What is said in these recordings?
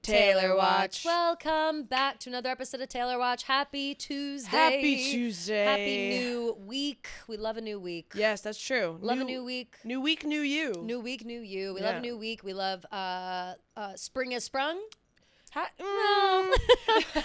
Taylor Watch. Welcome back to another episode of Taylor Watch. Happy Tuesday. Happy Tuesday. Happy new week. We love a new week. Yes, that's true. Love a new week. New week, new you. New week, new you. We love a new week. We love spring has sprung. No.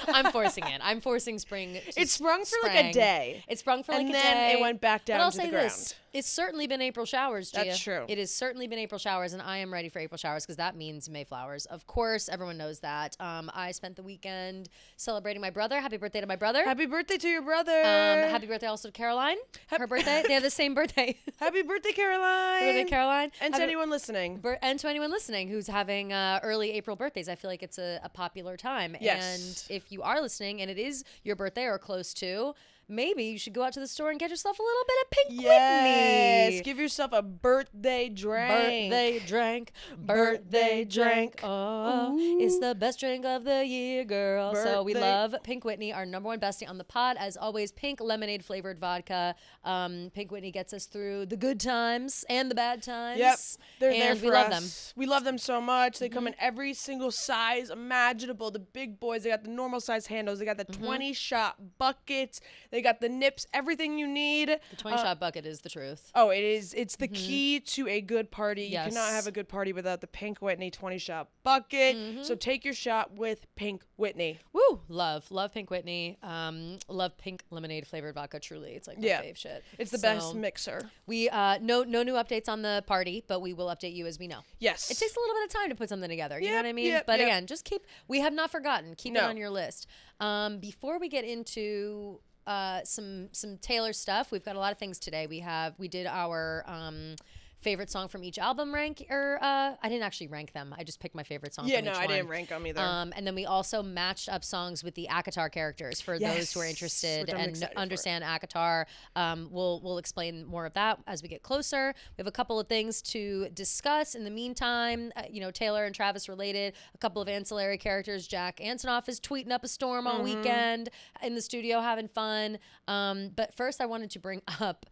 I'm forcing it. I'm forcing spring. It sprung for like a day. It sprung for like a day. And then it went back down but I'll to say the ground. This. It's certainly been April showers, Gia. That's true. It has certainly been April showers, and I am ready for April showers because that means Mayflowers. Of course, everyone knows that. I spent the weekend celebrating my brother. Happy birthday to my brother. Happy birthday to your brother. Happy birthday also to Caroline. Her birthday. They have the same birthday. Happy birthday, Caroline. Happy birthday, Caroline. And to anyone listening. And to anyone listening who's having early April birthdays. I feel like it's a popular time. Yes. And if you are listening and it is your birthday or close to, maybe you should go out to the store and get yourself a little bit of Pink Whitney. Yes, give yourself a birthday drink. Birthday drink. Birthday drink. Oh, it's the best drink of the year, girl. So we love Pink Whitney, our number one bestie on the pod. As always, pink lemonade flavored vodka. Pink Whitney gets us through the good times and the bad times. Yep, they're there for we love us. them. We love them so much. They come in every single size imaginable. The big boys, they got the normal size handles. They got the 20-shot buckets. They got the nips, everything you need. The 20-shot bucket is the truth. Oh, it is. It's the key to a good party. Yes. You cannot have a good party without the Pink Whitney 20-shot bucket. So take your shot with Pink Whitney. Woo! Love Pink Whitney. Love pink lemonade flavored vodka. Truly, it's like my fave shit. It's the best mixer. We no new updates on the party, but we will update you as we know. Yes. It takes a little bit of time to put something together. You know what I mean? But again, just we have not forgotten. Keep it on your list. Before we get into some Taylor stuff, we've got a lot of things today. We did our favorite song from each album rank, or I didn't actually rank them. I just picked my favorite song from each one. I didn't rank them either. And then we also matched up songs with the ACOTAR characters for those who are interested and understand ACOTAR. We'll explain more of that as we get closer. We have a couple of things to discuss. In the meantime, Taylor and Travis related, a couple of ancillary characters. Jack Antonoff is tweeting up a storm all weekend in the studio having fun. But first I wanted to bring up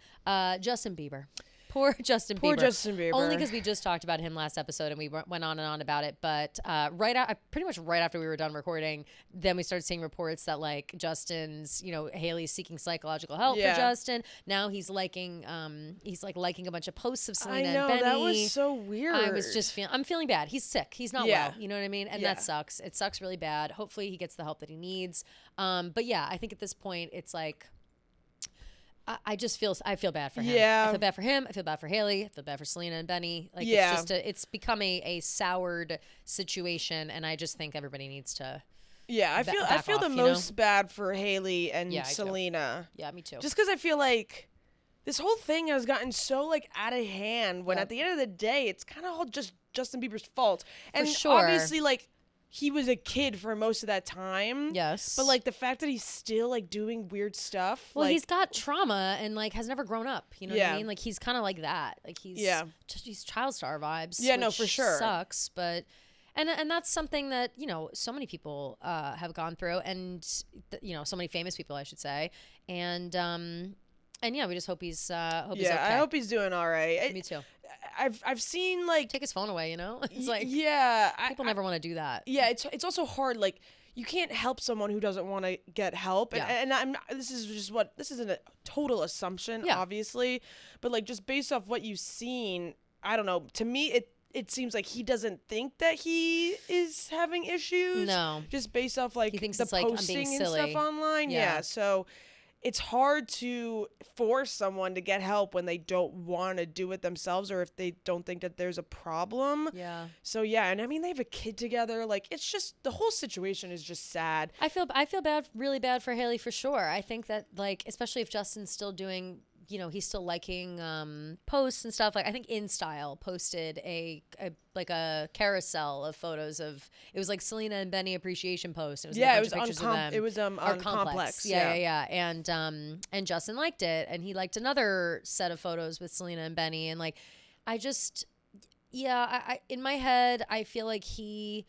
Justin Bieber. Poor Justin Bieber. Only because we just talked about him last episode and we went on and on about it. But pretty much right after we were done recording, then we started seeing reports that like Justin's, Haley's seeking psychological help for Justin. Now he's liking a bunch of posts of Selena and Benny. That was so weird. I'm feeling bad. He's sick. He's not well. You know what I mean? And that sucks. It sucks really bad. Hopefully he gets the help that he needs. But yeah, I think at this point it's like, I feel bad for him. Yeah. I feel bad for him. I feel bad for Haley. I feel bad for Selena and Benny. Like it's become a soured situation, and I just think everybody needs to. Yeah, I feel the most bad for Haley and Selena. Yeah, me too. Just because I feel like this whole thing has gotten so like out of hand. When at the end of the day, it's kind of all just Justin Bieber's fault. And obviously, like, he was a kid for most of that time. Yes. But like the fact that he's still like doing weird stuff. Well, he's got trauma and like has never grown up. You know what I mean? Like he's kind of like that. Like he's child star vibes. Yeah, no, for sure. Sucks, but and that's something that so many people have gone through, and so many famous people, I should say, and yeah, we just hope he's okay. I hope he's doing all right. Me too. I've seen like take his phone away, It's like people never want to do that. Yeah, it's also hard. Like you can't help someone who doesn't want to get help. And this isn't a total assumption, obviously, but like just based off what you've seen, I don't know. To me, it seems like he doesn't think that he is having issues. No, just based off like he thinks the it's posting like, I'm being and silly. stuff online. Yeah, so. It's hard to force someone to get help when they don't want to do it themselves or if they don't think that there's a problem. Yeah. So yeah, and I mean they have a kid together. Like it's just the whole situation is just sad. I feel bad, really bad for Haley for sure. I think that like especially if Justin's still doing, he's still liking posts and stuff. Like I think InStyle posted a carousel of photos of it was like Selena and Benny appreciation post. It was on Complex. Yeah. And Justin liked it, and he liked another set of photos with Selena and Benny, and like I just I in my head I feel like he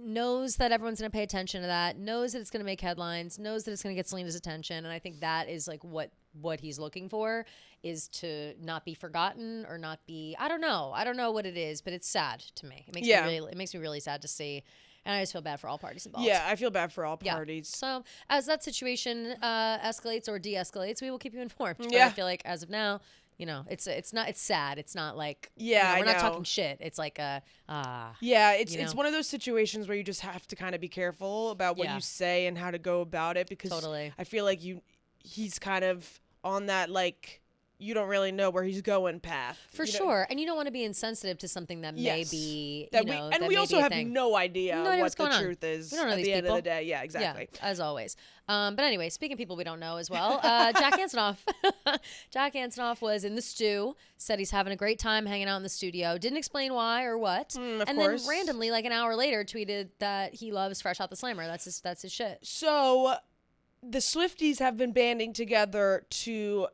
knows that everyone's going to pay attention to that, knows that it's going to make headlines, knows that it's going to get Selena's attention. And I think that is like what he's looking for, is to not be forgotten or not be, I don't know what it is, but it's sad to me. It makes me really sad to see. And I just feel bad for all parties involved. Yeah, I feel bad for all parties. So as that situation escalates or de-escalates, we will keep you informed. But yeah. I feel like as of now, you know, it's sad. It's not like, yeah, we're not talking shit. It's like it's one of those situations where you just have to kind of be careful about what you say and how to go about it, because I feel like he's kind of on that, like, you don't really know where he's going path. For sure. And you don't want to be insensitive to something that may be, we also have no idea what the truth is at the end of the day. Yeah, exactly. Yeah, as always. But anyway, speaking of people we don't know as well, Jack Antonoff. Jack Antonoff was in the stew, said he's having a great time hanging out in the studio. Didn't explain why or what. Of course. Then randomly, like an hour later, tweeted that he loves Fresh Out the Slammer. That's his shit. So the Swifties have been banding together to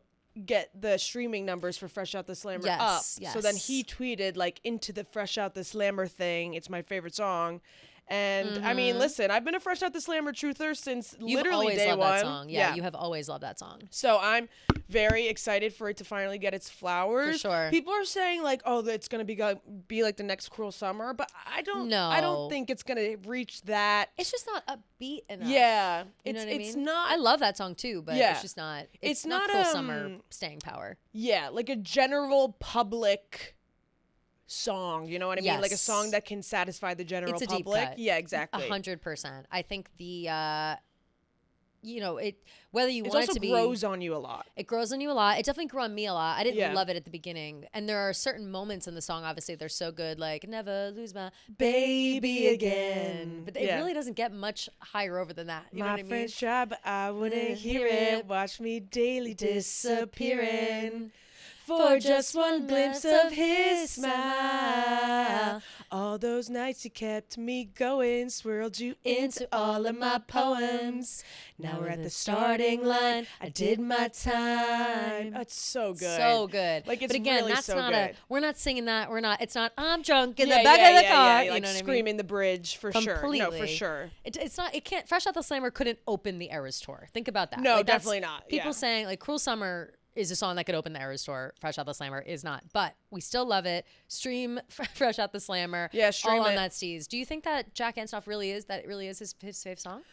get the streaming numbers for Fresh Out the Slammer up. Yes. So then he tweeted, like, into the Fresh Out the Slammer thing, it's my favorite song. And I mean, listen, I've been a Fresh Out the Slammer truther since literally day one. That song. Yeah, you have always loved that song. So I'm very excited for it to finally get its flowers. For sure. People are saying, like, oh, it's gonna be like the next Cruel Summer, but I don't think it's gonna reach that. It's just not upbeat enough. Yeah, you know what I mean? not. I love that song too, but it's just not. It's not Cruel Summer staying power. Yeah, like a general public song, you know what I mean? Like a song that can satisfy the general public. Deep cut. Yeah, exactly. 100%. I think whether you want it to be, it also grows on you a lot. It grows on you a lot. It definitely grew on me a lot. I didn't love it at the beginning, and there are certain moments in the song. Obviously, they're so good, like "Never Lose My Baby Again," but it really doesn't get much higher over than that. You know what I mean? friends try, but I wouldn't hear it. Watch me daily disappearing. For just one glimpse of his smile. All those nights you kept me going, swirled you into all of my poems. Now we're at the starting line. I did my time. That's so good. So good. Like, it's but again, really that's so not good. we're not singing that. It's not, I'm drunk in the back of the car. Yeah, like, you know what screaming I mean? the bridge for Completely. sure. No, for sure. It's not, it can't, Fresh Out the Slammer couldn't open the Eras tour. Think about that. No, like, definitely not. People saying, like, Cruel Summer is a song that could open the Eras tour. Fresh Out the Slammer is not. But we still love it. Stream Fresh Out the Slammer. Yeah, stream all on it. that steez. Do you think that Jack Antonoff really is his fave song?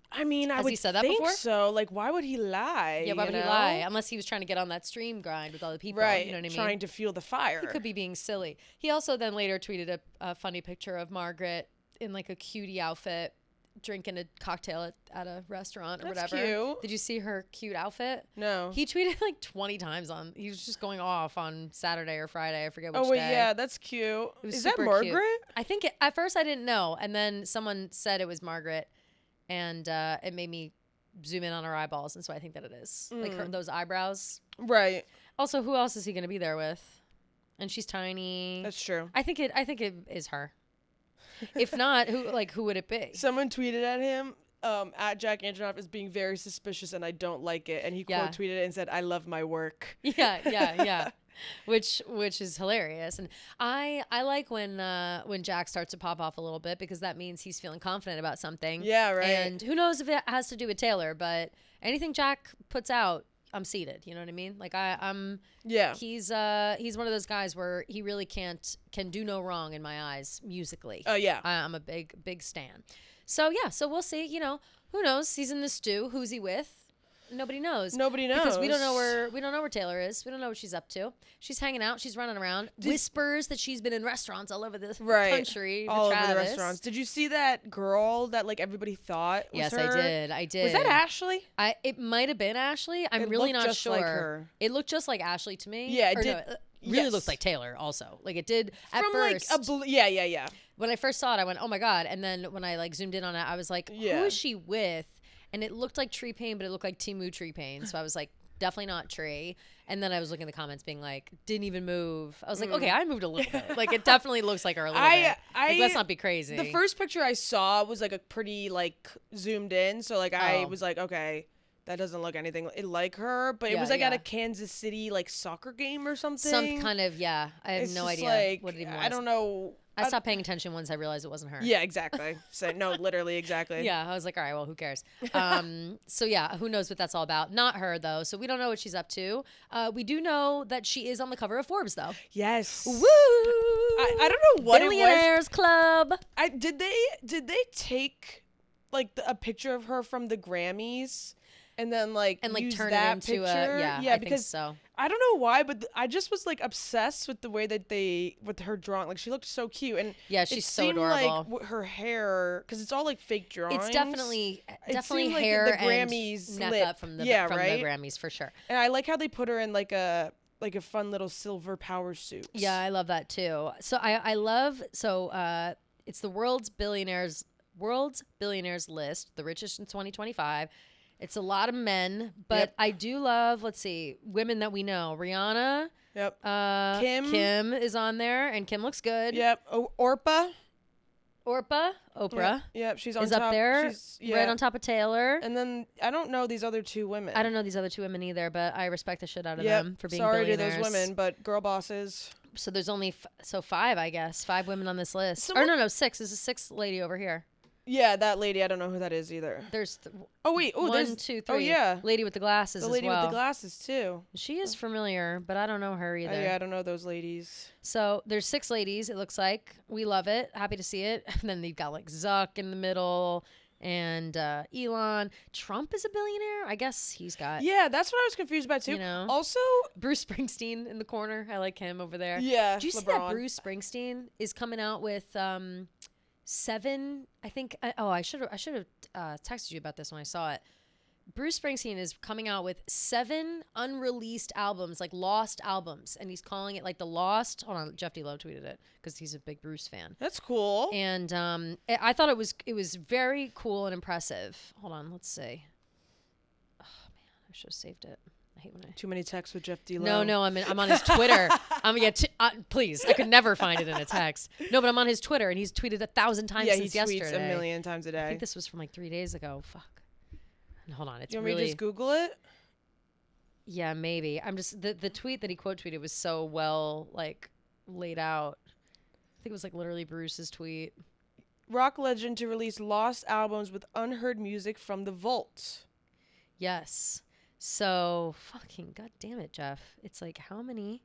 I mean, I would think so. Like, why would he lie? Yeah, why would he lie? Unless he was trying to get on that stream grind with all the people. Right. You know what I mean? Trying to fuel the fire. He could be being silly. He also then later tweeted a funny picture of Margaret in like a cutie outfit, drinking a cocktail at a restaurant or That's whatever. Cute. Did you see her cute outfit? No. He tweeted like 20 times he was just going off on Saturday or Friday. I forget which day. Oh, wait, yeah, that's cute. Is that Margaret? Cute. I think at first I didn't know. And then someone said it was Margaret, and it made me zoom in on her eyeballs. And so I think that it is. Like those eyebrows. Right. Also, who else is he going to be there with? And she's tiny. That's true. I think it is her. If not, who would it be? Someone tweeted at him, at Jack Antonoff is being very suspicious and I don't like it. And he quote tweeted it and said, I love my work. Yeah. Which is hilarious. And I like when Jack starts to pop off a little bit, because that means he's feeling confident about something. Yeah, right. And who knows if it has to do with Taylor, but anything Jack puts out, I'm seated. You know what I mean? Like yeah. He's one of those guys where he really can do no wrong in my eyes musically. Oh yeah. I'm a big stan. So we'll see. You know, who knows? He's in the stew. Who's he with? Nobody knows. Because we don't know where Taylor is. We don't know what she's up to. She's hanging out. She's running around. Whispers that she's been in restaurants all over the country. All over the restaurants. Did you see that girl that like everybody thought was yes, her? I did. Was that Ashley? It might have been Ashley. I'm really not sure. Like her. It looked just like Ashley to me. Yeah, it did. No, really looked like Taylor also. Like it did at first. Yeah. When I first saw it, I went, oh my God. And then when I like zoomed in on it, I was like, who is she with? And it looked like Tree Payne, but it looked like Timu Tree Payne. So I was like, definitely not Tree. And then I was looking at the comments being like, didn't even move. I was like, okay, I moved a little bit. Like, it definitely looks like her a little bit. Like, let's not be crazy. The first picture I saw was like a pretty like zoomed in. So like I was like, okay, that doesn't look anything like her. But it was like at a Kansas City like soccer game or something. Some kind of, I have no idea. Like, what it even was. I don't know. I stopped paying attention once I realized it wasn't her. Yeah, exactly. So no, literally, exactly. Yeah, I was like, all right, well, who cares? So yeah, who knows what that's all about? Not her though. So we don't know what she's up to. We do know that she is on the cover of Forbes though. Yes. Woo! I don't know what Billionaires Club. Did they take like a picture of her from the Grammys? And then use turn that it into picture. I because think so. I don't know why, but I just was like obsessed with the way that with her drawing. Like she looked so cute, and yeah, she's so adorable. Like her hair, because it's all like fake drawings. It's definitely like hair the Grammys and lip. up from the right? the Grammys for sure. And I like how they put her in like a fun little silver power suit. Yeah, I love that too. So I love it's the world's billionaires list, the richest in 2025. It's a lot of men, but I do love, let's see, women that we know. Rihanna. Yep. Kim is on there, and Kim looks good. Yep. Oprah. Oprah. Yep. She's on is top. Up there, right on top of Taylor. And then I don't know these other two women. I don't know these other two women either, but I respect the shit out of them for being Sorry billionaires. to those women, but girl bosses. So there's only five, I guess. 5 women on this list. Or no, 6. There's a 6th lady over here. Yeah, that lady. I don't know who that is either. There's one, 2, 3. Oh yeah, lady with the glasses. The lady as well. with the glasses too. She is familiar, but I don't know her either. Yeah, I don't know those ladies. So there's 6 ladies. It looks like we love it. Happy to see it. And then they've got like Zuck in the middle, and Elon. Trump is a billionaire. I guess he's got. Yeah, that's what I was confused about too. You know? Also, Bruce Springsteen in the corner. I like him over there. Yeah. Do you see that Bruce Springsteen is coming out with 7? I think. I should have texted you about this when I saw it. Bruce Springsteen is coming out with 7 unreleased albums, like lost albums, and he's calling it like the Lost. Hold on, Jeff D. Lowe tweeted it because he's a big Bruce fan. That's cool. And I thought it was very cool and impressive. Hold on, let's see. Oh man, I should have saved it. I hate when too many texts with Jeff D. Lowe. No, I'm on his Twitter. Please, I could never find it in a text. No, but I'm on his Twitter, and he's tweeted 1,000 times since yesterday. Yeah, he tweets a million times a day. I think this was from like 3 days ago. Fuck. Hold on, it's you want really. Me to just Google it? Yeah, maybe. I'm just the tweet that he quote tweeted was so well like laid out. I think it was like literally Bruce's tweet. Rock legend to release lost albums with unheard music from the vault. Yes. So fucking goddamn it, Jeff. It's like how many?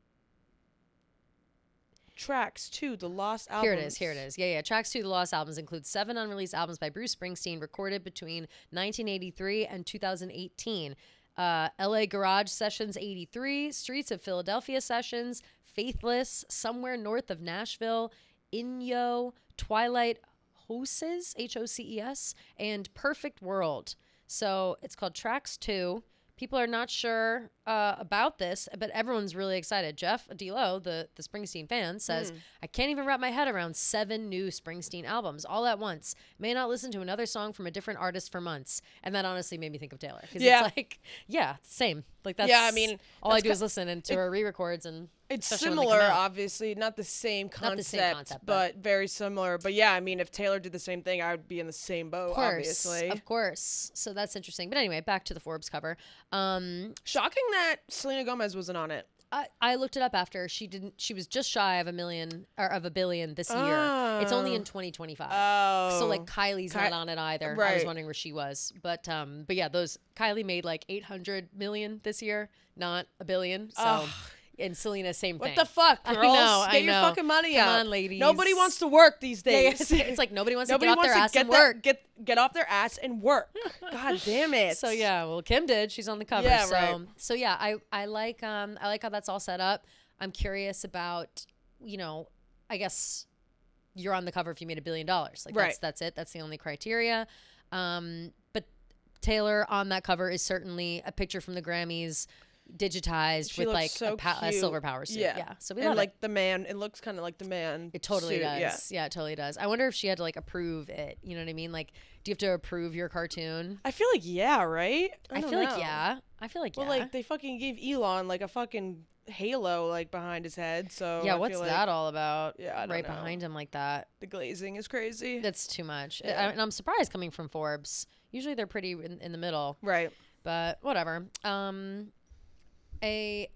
Tracks to the lost albums. Here it is. Yeah. Tracks to the lost albums include 7 unreleased albums by Bruce Springsteen recorded between 1983 and 2018. LA Garage Sessions 83, Streets of Philadelphia Sessions, Faithless, Somewhere North of Nashville, Inyo, Twilight Hoses, Hoces, and Perfect World. So it's called Tracks 2. People are not sure about this, but everyone's really excited. Jeff D. Lowe, the Springsteen fan, says, I can't even wrap my head around 7 new Springsteen albums all at once. May not listen to another song from a different artist for months. And that honestly made me think of Taylor. Because it's like, same. Like that's all I do is listen to her re-records and it's similar, obviously, not the same concept, but very similar. But yeah, I mean, if Taylor did the same thing, I would be in the same boat, obviously. Of course. So that's interesting. But anyway, back to the Forbes cover. Shocking that Selena Gomez wasn't on it. I looked it up after she was just shy of $1 billion this year. It's only in 2025. Oh. So like Kylie's not on it either. Right. I was wondering where she was. But yeah, Kylie made like 800 million this year, not $1 billion. So and Selena, same thing. What the fuck, girls? Get your fucking money out. Come on, ladies. Nobody wants to work these days. Yeah, it's like nobody wants to get off their ass and work. Get off their ass and work. God damn it. So yeah, well, Kim did. She's on the cover. Yeah, so, right. So yeah, I like how that's all set up. I'm curious about, I guess you're on the cover if you made $1 billion. Like that's it. That's the only criteria. But Taylor on that cover is certainly a picture from the Grammys. Digitized with like a silver power suit. Yeah. So we love it. Like the man, it looks kind of like the man. It totally suit. does. Yeah, it totally does. I wonder if she had to like approve it. You know what I mean? Like, do you have to approve your cartoon? I feel like right? I feel like yeah. Well, like they fucking gave Elon like a fucking halo like behind his head. So yeah, what's that all about? Yeah, I don't know. Behind him like that. The glazing is crazy. That's too much. Yeah. And I'm surprised coming from Forbes. Usually they're pretty in the middle. Right. But whatever.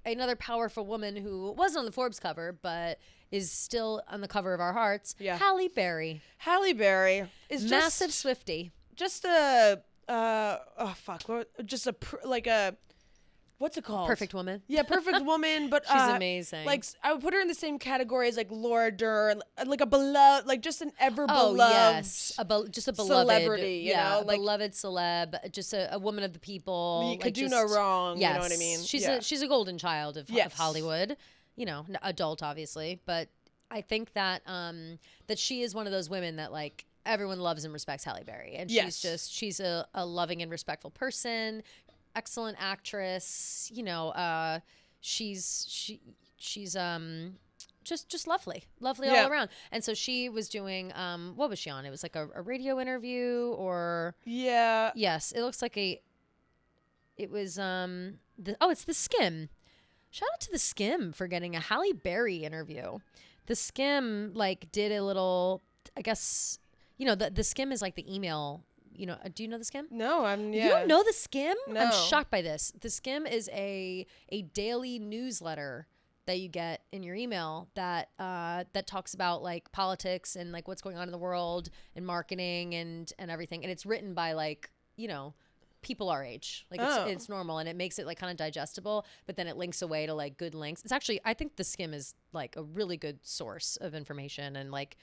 Another powerful woman who wasn't on the Forbes cover, but is still on the cover of our hearts. Yeah. Halle Berry. Halle Berry is massive Swiftie. Just a what's it called? Perfect woman. Yeah, perfect woman. But she's amazing. Like I would put her in the same category as like Laura Dern, like a beloved, like just an ever beloved. Just a beloved celebrity. You know, like beloved celeb, just a woman of the people. You could do no wrong. Yes. You know what I mean? She's a golden child of Hollywood. You know, adult obviously, but I think that that she is one of those women that like everyone loves and respects Halle Berry, and she's a loving and respectful person. Excellent actress, you know. She's just lovely all around. And so she was doing what was she on? It was like a radio interview or yes, it looks like it was it's The Skim. Shout out to The Skim for getting a Halle Berry interview. The Skim like did a little, I guess, you know, the Skim is like the email. You know, do you know The Skim? No, You don't know The Skim? No. I'm shocked by this. The Skim is a daily newsletter that you get in your email that talks about like politics and like what's going on in the world and marketing and everything. And it's written by like, you know, people our age. Like it's normal, and it makes it like kind of digestible, but then it links away to like good links. It's actually, I think The Skim is like a really good source of information, and like,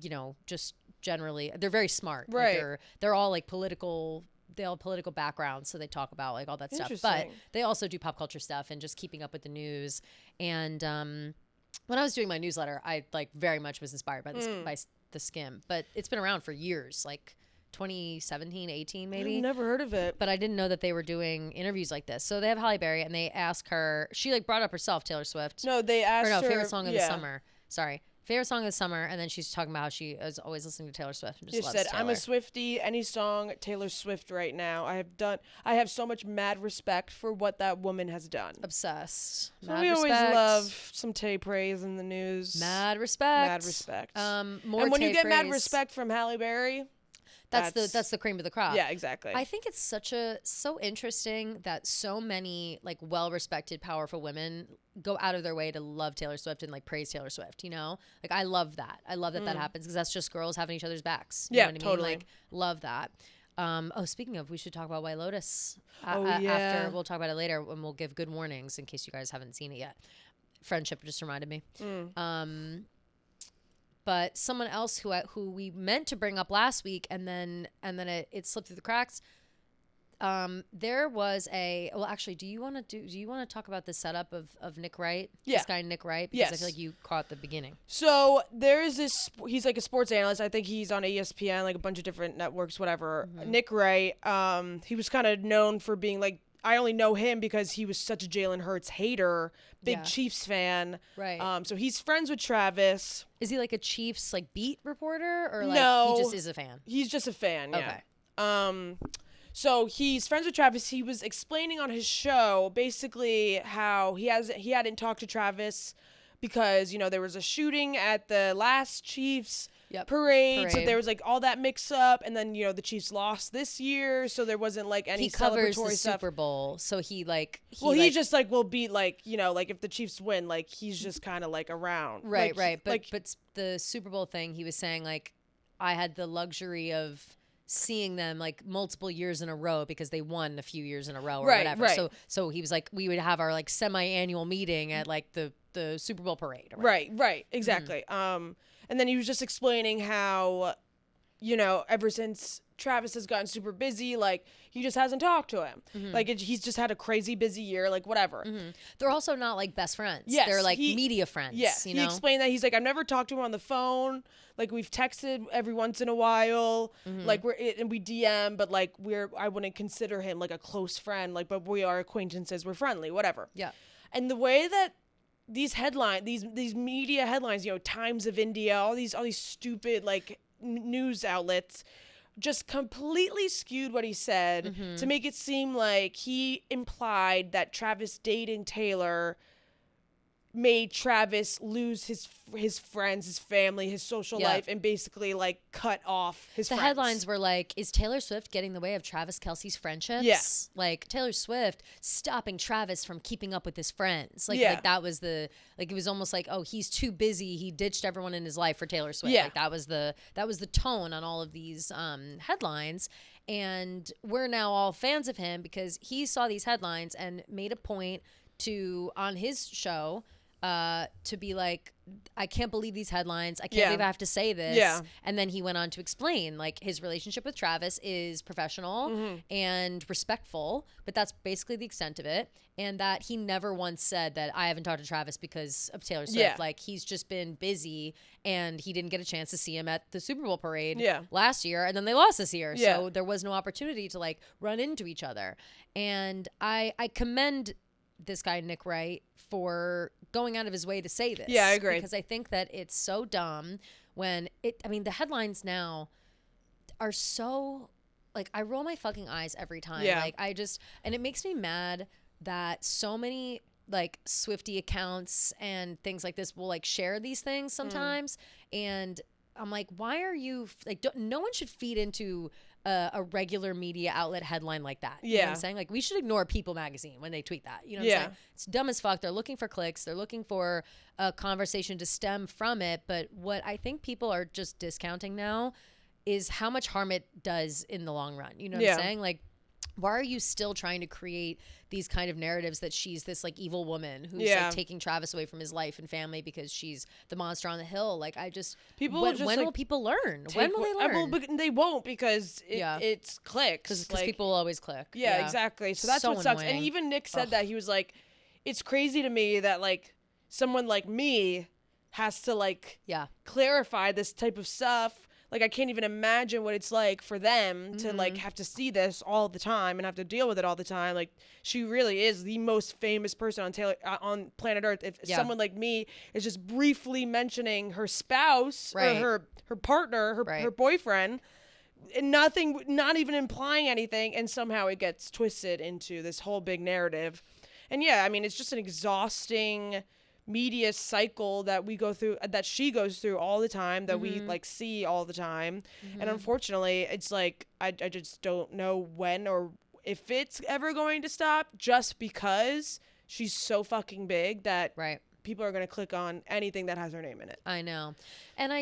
you know, just generally they're very smart. Right. Like they're all like political. They all have political backgrounds, so they talk about like all that stuff. But they also do pop culture stuff and just keeping up with the news. And when I was doing my newsletter, I like very much was inspired by this by The Skim. But it's been around for years, like 2017, 18 maybe. I've never heard of it. But I didn't know that they were doing interviews like this. So they have Halle Berry, and they ask her. She like brought up herself, Taylor Swift. No, they asked her. Favorite song of the summer. Sorry. Favorite song of the summer, and then she's talking about how she is always listening to Taylor Swift and just loves said, Taylor. I'm a Swiftie, any song Taylor Swift right now. I have so much mad respect for what that woman has done. Obsessed. So we always love some Tay praise in the news. Mad respect. Mad respect. More and when Tay you get praise, mad respect from Halle Berry, that's the cream of the crop. Yeah, exactly. I think it's so interesting that so many like well-respected, powerful women go out of their way to love Taylor Swift and like praise Taylor Swift. You know, like I love that. I love that happens, because that's just girls having each other's backs. You know what I mean? Totally. Like love that. Speaking of, we should talk about White Lotus. Yeah. After we'll talk about it later, and we'll give good warnings in case you guys haven't seen it yet. Friendship just reminded me. But someone else who we meant to bring up last week, and then it slipped through the cracks. There was actually, do you want to talk about the setup of Nick Wright? Yeah. This guy Nick Wright, because I feel like you caught the beginning. So there is this. He's like a sports analyst. I think he's on ESPN, like a bunch of different networks, whatever. Nick Wright. He was kind of known for being like. I only know him because he was such a Jalen Hurts hater, big Chiefs fan. Right. So he's friends with Travis. Is he like a Chiefs like beat reporter, or like no, he just is a fan? He's just a fan. Yeah. Okay. So he's friends with Travis. He was explaining on his show basically how he hadn't talked to Travis because, you know, there was a shooting at the last Chiefs parade. So there was like all that mix up, and then, you know, the Chiefs lost this year, so there wasn't like any covers celebratory the stuff. Super Bowl, so he just like will be like, you know, like if the Chiefs win, like he's just kind of like around. Right. But But the Super Bowl thing, he was saying like, I had the luxury of seeing them like multiple years in a row because they won a few years in a row or whatever. Right. So he was like, we would have our like semi-annual meeting at like the Super Bowl parade. Right. Exactly. And then he was just explaining how, you know, ever since Travis has gotten super busy, like he just hasn't talked to him. Like he's just had a crazy busy year, like whatever. They're also not like best friends. Yes, they're like media friends. Yes, you know? He explained that. He's like, I've never talked to him on the phone. Like we've texted every once in a while. Like and we DM, but like I wouldn't consider him like a close friend. Like, but we are acquaintances. We're friendly, whatever. Yeah. And the way that these headlines, these media headlines, you know, Times of India, all these stupid like news outlets, just completely skewed what he said to make it seem like he implied that Travis dating Taylor made Travis lose his friends, his family, his social life, and basically like cut off his friends. The headlines were like, is Taylor Swift getting in the way of Travis Kelce's friendships? Yeah. Like Taylor Swift stopping Travis from keeping up with his friends. Like that was it was almost like, oh, he's too busy. He ditched everyone in his life for Taylor Swift. Yeah. Like that was the tone on all of these headlines. And we're now all fans of him because he saw these headlines and made a point to, on his show, to be like, I can't believe these headlines. I can't believe I have to say this. Yeah. And then he went on to explain, like, his relationship with Travis is professional and respectful, but that's basically the extent of it. And that he never once said that I haven't talked to Travis because of Taylor Swift. Yeah. Like, he's just been busy and he didn't get a chance to see him at the Super Bowl parade Yeah. last year. And then they lost this year. Yeah. So there was no opportunity to, like, run into each other. And I commend this guy, Nick Wright, for going out of his way to say this. Yeah, I agree. Because I think that it's so dumb when the headlines now are so, like, I roll my fucking eyes every time. Yeah. Like, and it makes me mad that so many, like, Swiftie accounts and things like this will, like, share these things sometimes. And I'm like, why are you, like, no one should feed into a regular media outlet headline like that. You know what I'm saying? Like, we should ignore People Magazine when they tweet that. You know what I'm saying? It's dumb as fuck. They're looking for clicks. They're looking for a conversation to stem from it. But what I think people are just discounting now is how much harm it does in the long run. You know what I'm saying? Like, why are you still trying to create these kind of narratives that she's this, like, evil woman who's like taking Travis away from his life and family because she's the monster on the hill? Like, when will people learn? When will they learn? Well, but they won't because it's clicks. Because people will always click. Yeah, exactly. So that's what sucks. Annoying. And even Nick said that. He was like, it's crazy to me that, like, someone like me has to, like, clarify this type of stuff. Like, I can't even imagine what it's like for them to, like, have to see this all the time and have to deal with it all the time. Like, she really is the most famous person on planet Earth. If someone like me is just briefly mentioning her spouse or her partner, her boyfriend, and not even implying anything, and somehow it gets twisted into this whole big narrative. And yeah, I mean, it's just an exhausting media cycle that we go through, that she goes through all the time, that we, like, see all the time. And unfortunately, it's like, I just don't know when or if it's ever going to stop, just because she's so fucking big that people are going to click on anything that has her name in it. I know. And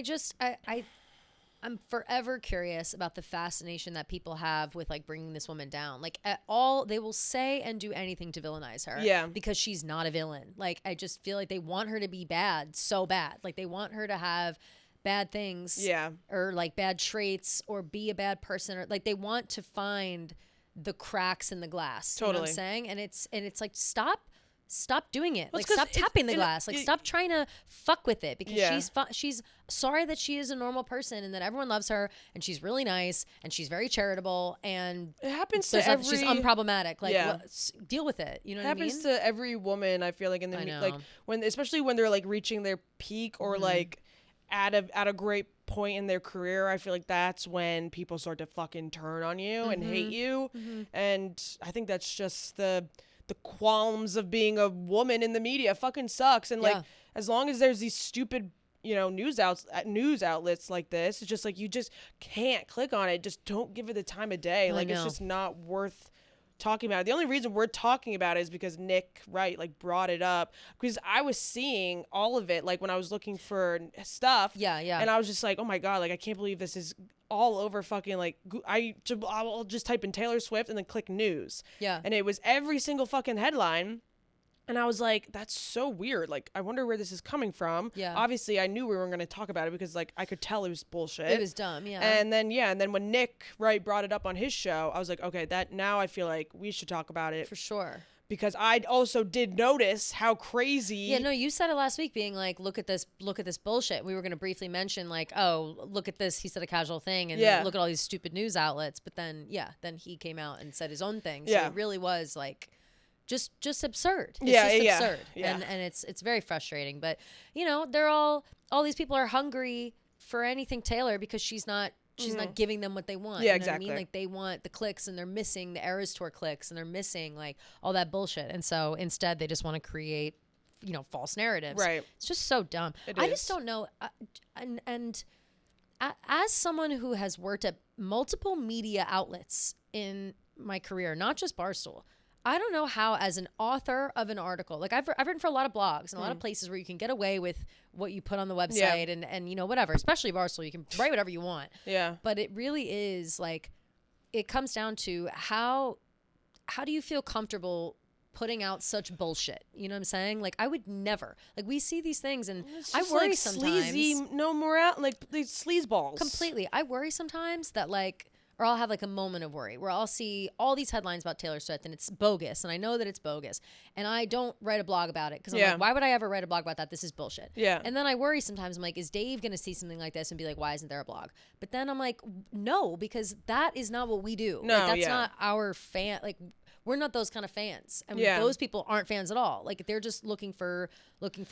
I'm forever curious about the fascination that people have with, like, bringing this woman down. Like, they will say and do anything to villainize her. Yeah. Because she's not a villain. Like, I just feel like they want her to be bad so bad. Like, they want her to have bad things. Yeah. Or, like, bad traits, or be a bad person, or, like, they want to find the cracks in the glass. Totally. You know what I'm saying? And it's like, stop doing it. Like, stop tapping the glass. Like, stop trying to fuck with it, because she's sorry that she is a normal person and that everyone loves her and she's really nice and she's very charitable and it happens to she's unproblematic. Like, deal with it. You know what I mean? It happens to every woman, I feel like, in the like, especially when they're, like, reaching their peak or like at a great point in their career. I feel like that's when people start to fucking turn on you and hate you. And I think that's just the qualms of being a woman in the media. Fucking sucks. And like, as long as there's these stupid, you know, news outlets like this, it's just like, you just can't click on it. Just don't give it the time of day. Like, it's just not worth talking about it. The only reason we're talking about it is because Nick Wright, like, brought it up, because I was seeing all of it, like, when I was looking for stuff. And I was just like, oh my God, like, I can't believe this is all over fucking, like, I'll just type in Taylor Swift and then click news. And it was every single fucking headline. And I was like, that's so weird. Like, I wonder where this is coming from. Obviously, I knew we weren't going to talk about it because, like, I could tell it was bullshit. It was dumb, And then when Nick Wright brought it up on his show, I was like, okay, now I feel like we should talk about it. For sure. Because I also did notice how crazy. Yeah, no, you said it last week, being like, look at this bullshit. We were going to briefly mention, like, oh, look at this. He said a casual thing, and look at all these stupid news outlets. But then, then he came out and said his own thing. So it really was, like, just absurd. It's just absurd. And it's very frustrating. But, you know, all these people are hungry for anything Taylor, because she's not giving them what they want. Yeah, you know exactly. what I mean? Like, they want the clicks, and they're missing the Eras Tour clicks, and they're missing, like, all that bullshit. And so instead they just want to create false narratives. Right. It's just so dumb. I just don't know. And as someone who has worked at multiple media outlets in my career, not just Barstool, I don't know how, as an author of an article, like I've written for a lot of blogs and a lot of places where you can get away with what you put on the website and whatever, especially Barstool, you can write whatever you want. Yeah. But it really is like, it comes down to how do you feel comfortable putting out such bullshit? You know what I'm saying? Like, I would never, like, we see these things and I worry sometimes. Sleazy, no morale, like these sleazeballs. Completely. I worry sometimes that or I'll have like a moment of worry where I'll see all these headlines about Taylor Swift and it's bogus. And I know that it's bogus. And I don't write a blog about it because I'm like, why would I ever write a blog about that? This is bullshit. Yeah. And then I worry sometimes. I'm like, is Dave going to see something like this and be like, why isn't there a blog? But then I'm like, no, because that is not what we do. No, like, that's not our fan. Like, we're not those kind of fans. And those people aren't fans at all. Like, they're just looking for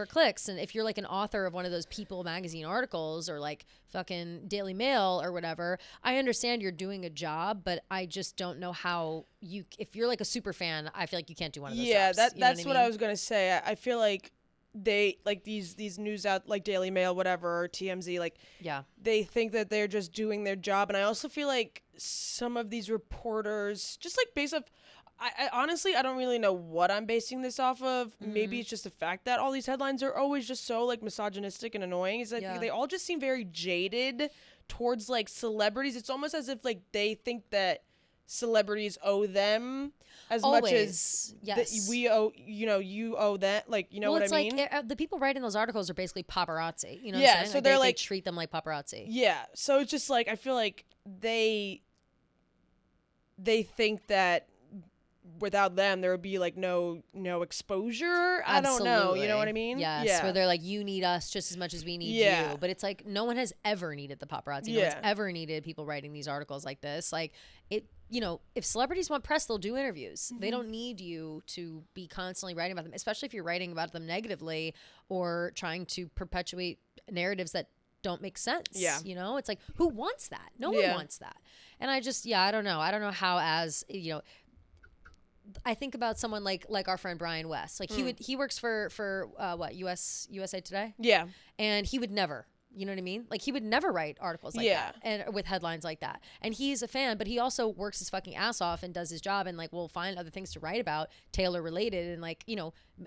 clicks. And if you're like an author of one of those People magazine articles or like fucking Daily Mail or whatever, I understand you're doing a job, but I just don't know how if you're like a super fan, I feel like you can't do one of those jobs. That's what I was going to say. I feel like they like these news out like Daily Mail, whatever, or TMZ, like they think that they're just doing their job. And I also feel like some of these reporters, just like based off, I honestly, I don't really know what I'm basing this off of. Maybe it's just the fact that all these headlines are always just so like misogynistic and annoying. Is that they all just seem very jaded towards like celebrities. It's almost as if like they think that celebrities owe them as much as we owe, you owe that. Like, what I mean? Like the people writing those articles are basically paparazzi. You know what I'm saying? So they're they treat them like paparazzi. Yeah. So it's just like, I feel like they think that without them there would be like no exposure. I don't know, you know what I mean? Yes, where they're like, you need us just as much as we need you. But it's like, no one has ever needed the paparazzi. No one's ever needed people writing these articles like this. Like, it, if celebrities want press, they'll do interviews. They don't need you to be constantly writing about them, especially if you're writing about them negatively or trying to perpetuate narratives that don't make sense. It's like, who wants that? No one wants that. And I just, I don't know. I don't know how, as I think about someone like our friend Brian West. Like he works for what, USA Today? Yeah. And he would never, you know what I mean? Like, he would never write articles like that and with headlines like that. And he's a fan, but he also works his fucking ass off and does his job and like will find other things to write about, Taylor related, and like,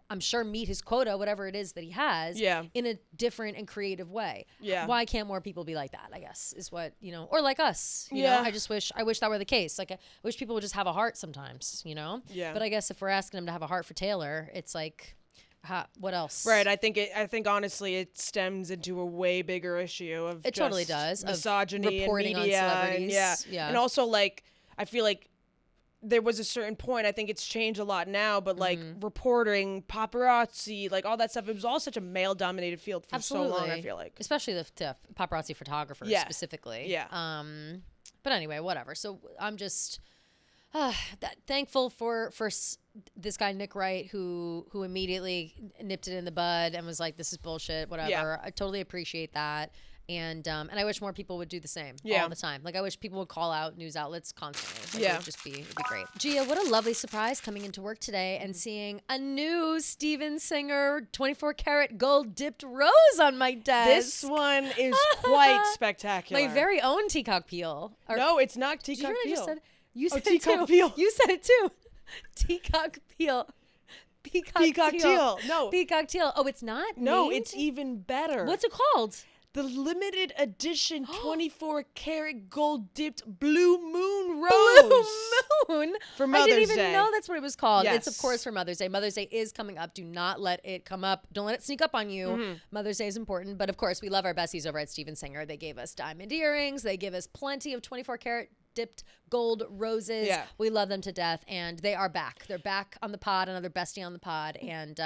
I'm sure meet his quota, whatever it is that he has, in a different and creative way. Yeah. Why can't more people be like that, I guess, is what, or like us, you know? I wish that were the case. Like, I wish people would just have a heart sometimes, Yeah. But I guess if we're asking them to have a heart for Taylor, it's like, what else? Right. I think honestly it stems into a way bigger issue of it totally does misogyny of reporting and media on celebrities. And, and also like I feel like there was a certain point, I think it's changed a lot now, but like reporting, paparazzi, like all that stuff, it was all such a male dominated field for so long, I feel like. Especially the paparazzi photographers specifically. Yeah. But anyway, whatever. So I'm just thankful for this guy Nick Wright who immediately nipped it in the bud and was like, this is bullshit, whatever. Yeah. I totally appreciate that. And I wish more people would do the same all the time. Like, I wish people would call out news outlets constantly. Like, it'd be great. Gia, what a lovely surprise coming into work today and seeing a new Steven Singer 24 karat gold dipped rose on my desk. This one is quite spectacular. My very own Teacock Peel. No, it's not Teacock Peel. You said it too. Peel. You said it too. Teacock Peel. Peacock teal. No. Peacock teal. Oh, it's not? No, named? It's even better. What's it called? The limited edition 24 karat gold dipped Blue Moon Rose. Blue Moon? For Mother's Day. I didn't even know that's what it was called. Yes. It's, of course, for Mother's Day. Mother's Day is coming up. Do not let it come up. Don't let it sneak up on you. Mother's Day is important. But, of course, we love our besties over at Steven Singer. They gave us diamond earrings. They give us plenty of 24 karat dipped gold roses. Yeah. We love them to death, and they are back. They're back on the pod, another bestie on the pod, and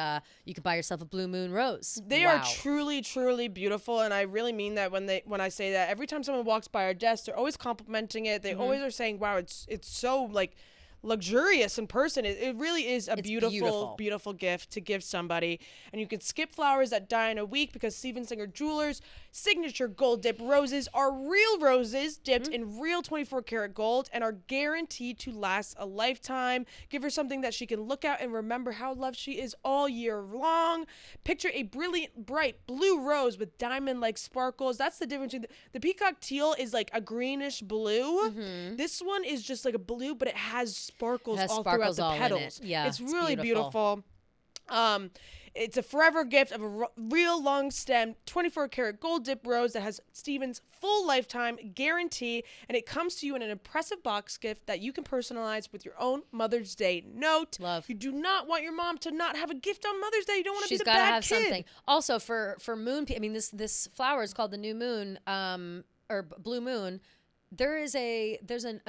you can buy yourself a Blue Moon rose. They are truly, truly beautiful, and I really mean that when I say that. Every time someone walks by our desk, they're always complimenting it. They always are saying, "Wow, it's so like luxurious in person. It really is a beautiful gift to give somebody. And you can skip flowers that die in a week because Steven Singer Jewelers signature gold dip roses are real roses dipped in real 24 karat gold and are guaranteed to last a lifetime. Give her something that she can look at and remember how loved she is all year long. Picture a brilliant, bright blue rose with diamond-like sparkles. That's the difference between the peacock teal is like a greenish blue. This one is just like a blue, but it has sparkles all throughout the petals. Yeah, it's really beautiful. It's a forever gift of a real long stem 24 karat gold dip rose that has Steven's full lifetime guarantee, and it comes to you in an impressive box gift that you can personalize with your own Mother's Day note. Love. You do not want your mom to not have a gift on Mother's Day. You don't want to be the bad kid. She's got to have something. Also for moon, I mean this flower is called the new moon or blue moon. There's a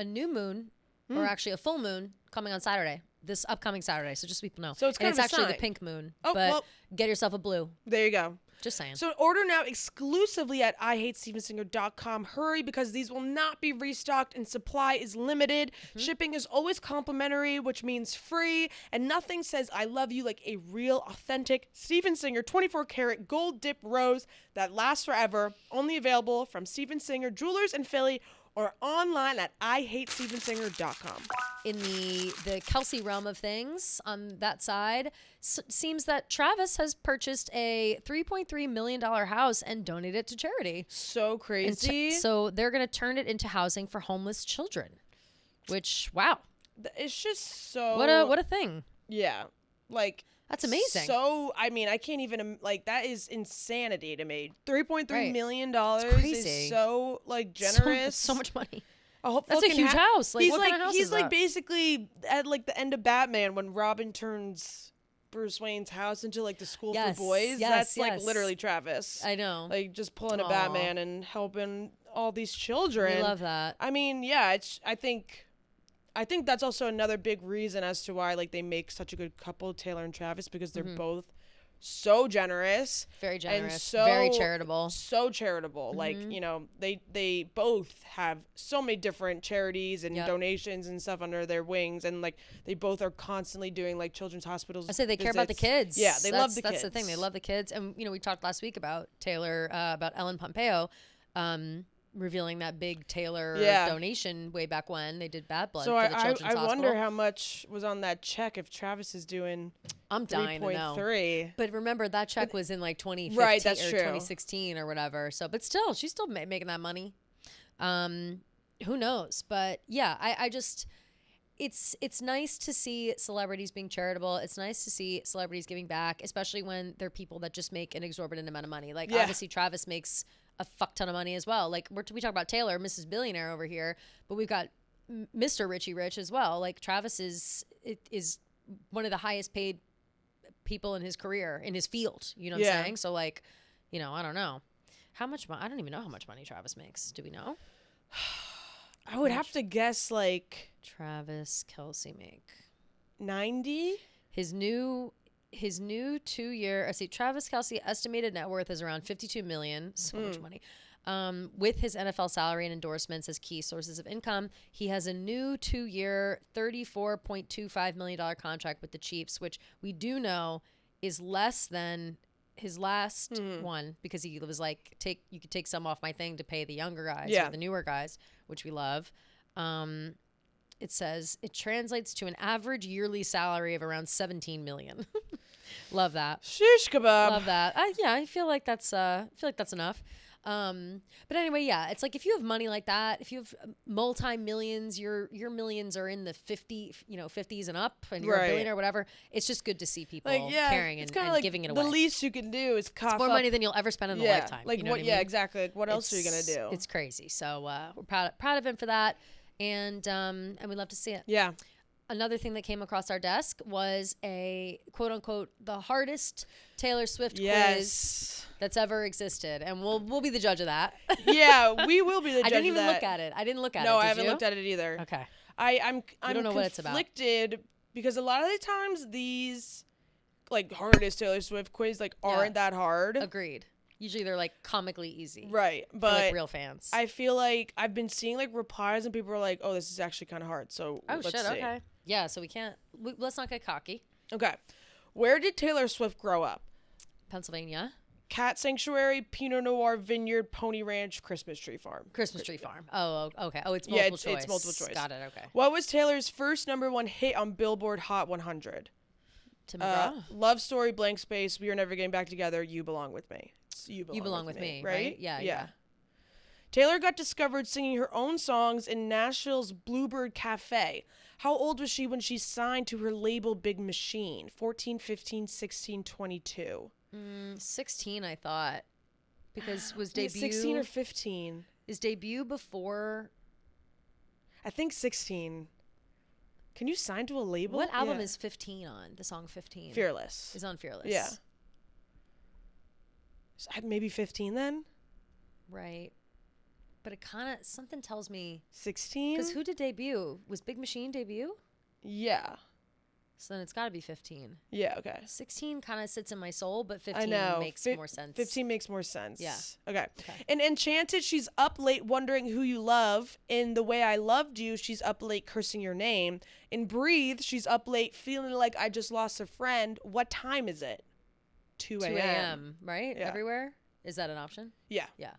new moon or actually a full moon coming on Saturday. This upcoming Saturday, so just so people know. So it's actually the pink moon. But get yourself a blue. There you go. Just saying. So order now exclusively at IHateStevenSinger.com. Hurry, because these will not be restocked and supply is limited. Shipping is always complimentary, which means free. And nothing says I love you like a real, authentic Steven Singer 24 karat gold dip rose that lasts forever. Only available from Steven Singer Jewelers in Philly or online at IHateStevenSinger.com. In the Kelsey realm of things, on that side, seems that Travis has purchased a $3.3 million house and donated it to charity. So crazy. So they're going to turn it into housing for homeless children, which, wow. It's just so... What a thing. Yeah. Like... That's amazing. So, I mean, I can't even, like, that is insanity to me. $3.3 million is so, like, generous. So much money. That's a huge house. Like, what kind of house he's is like that? Basically at, like, the end of Batman when Robin turns Bruce Wayne's house into, like, the school for boys. That's, like, literally Travis. I know. Like, just pulling a Batman and helping all these children. I love that. I mean, yeah, I think that's also another big reason as to why, like, they make such a good couple, Taylor and Travis, because they're both so generous. Very generous. And so very charitable. So charitable. Like, you know, they both have so many different charities and donations and stuff under their wings. And, like, they both are constantly doing, like, children's hospitals. I say they care about the kids. Yeah, they love the kids. That's the thing. They love the kids. And, you know, we talked last week about Taylor, about Ellen Pompeo, revealing that big Taylor donation way back when they did Bad Blood for the children's hospital. I wonder how much was on that check if Travis is doing I'm dying to know. 3.3. But remember, that check was in like 2015 right, that's or true. 2016 or whatever. So, but still, she's still making that money. Who knows? But yeah, I just... It's nice to see celebrities being charitable. It's nice to see celebrities giving back, especially when they're people that just make an exorbitant amount of money. Like, obviously, Travis makes a fuck ton of money as well. Like, we talk about Taylor, Mrs. Billionaire over here, but we've got Mr. Richie Rich as well. Like, Travis is one of the highest paid people in his career, in his field. You know what I'm saying? So, like, you know, I don't know. How much money? I don't even know how much money Travis makes. Do we know? I would have to guess, like... Travis Kelce make 90? His new 2-year, Travis Kelce estimated net worth is around $52 million. So much money. With his NFL salary and endorsements as key sources of income, he has a new 2-year, $34.25 million contract with the Chiefs, which we do know is less than his last one, because he was like, you could take some off my thing to pay the younger guys or the newer guys, which we love. It says it translates to an average yearly salary of around $17 million. Love that. Shish kebab. Love that. I feel like that's enough. But anyway, yeah, it's like if you have money like that, if you have multi-millions, your millions are in the 50s and up, and you're a billionaire or whatever. It's just good to see people caring and like giving it away. The least you can do is cough it's more money than you'll ever spend in a lifetime. Like, you know what? I mean? Exactly. Like, what else are you gonna do? It's crazy. So we're proud of him for that, and we love to see it. Yeah. Another thing that came across our desk was a quote unquote the hardest Taylor Swift quiz that's ever existed, and we'll be the judge of that. Yeah, we will be the judge. I didn't even of that. look at it. I didn't look at it. No, Did I haven't you? looked at it either. Okay. I'm don't know what it's about. Conflicted because a lot of the times these like hardest Taylor Swift quiz like aren't that hard. Agreed. Usually they're like comically easy. Right. But for, like, real fans. I feel like I've been seeing like replies and people are like, "Oh, this is actually kind of hard." So let's see. Okay. Yeah, so let's not get cocky. Okay. Where did Taylor Swift grow up? Pennsylvania. Cat Sanctuary, Pinot Noir Vineyard, Pony Ranch, Christmas Tree Farm. Christmas Tree Farm. Oh, okay. Oh, it's multiple choice. It's multiple choice. Got it, okay. What was Taylor's first #1 hit on Billboard Hot 100? Tim McGraw. Love Story, Blank Space, We Are Never Getting Back Together, You Belong With Me. It's You Belong With Me, right? Yeah. Taylor got discovered singing her own songs in Nashville's Bluebird Cafe. How old was she when she signed to her label Big Machine? 14, 15, 16, 22. 16, I thought. Because was debut 16 or 15? Is debut before? I think 16. Can you sign to a label? What album is 15 on? The song 15. Fearless. Is on Fearless. Yeah. So maybe 15 then? Right. But it kind of, something tells me 16. Because who did debut? Was Big Machine debut? Yeah. So then it's got to be 15. Yeah, okay. 16 kind of sits in my soul, but 15 makes more sense. 15 makes more sense. Yeah. Okay. In Enchanted, she's up late wondering who you love. In The Way I Loved You, she's up late cursing your name. In Breathe, she's up late feeling like I just lost a friend. What time is it? 2 a.m. 2 a.m., right? Yeah. Everywhere? Is that an option? Yeah. Yeah.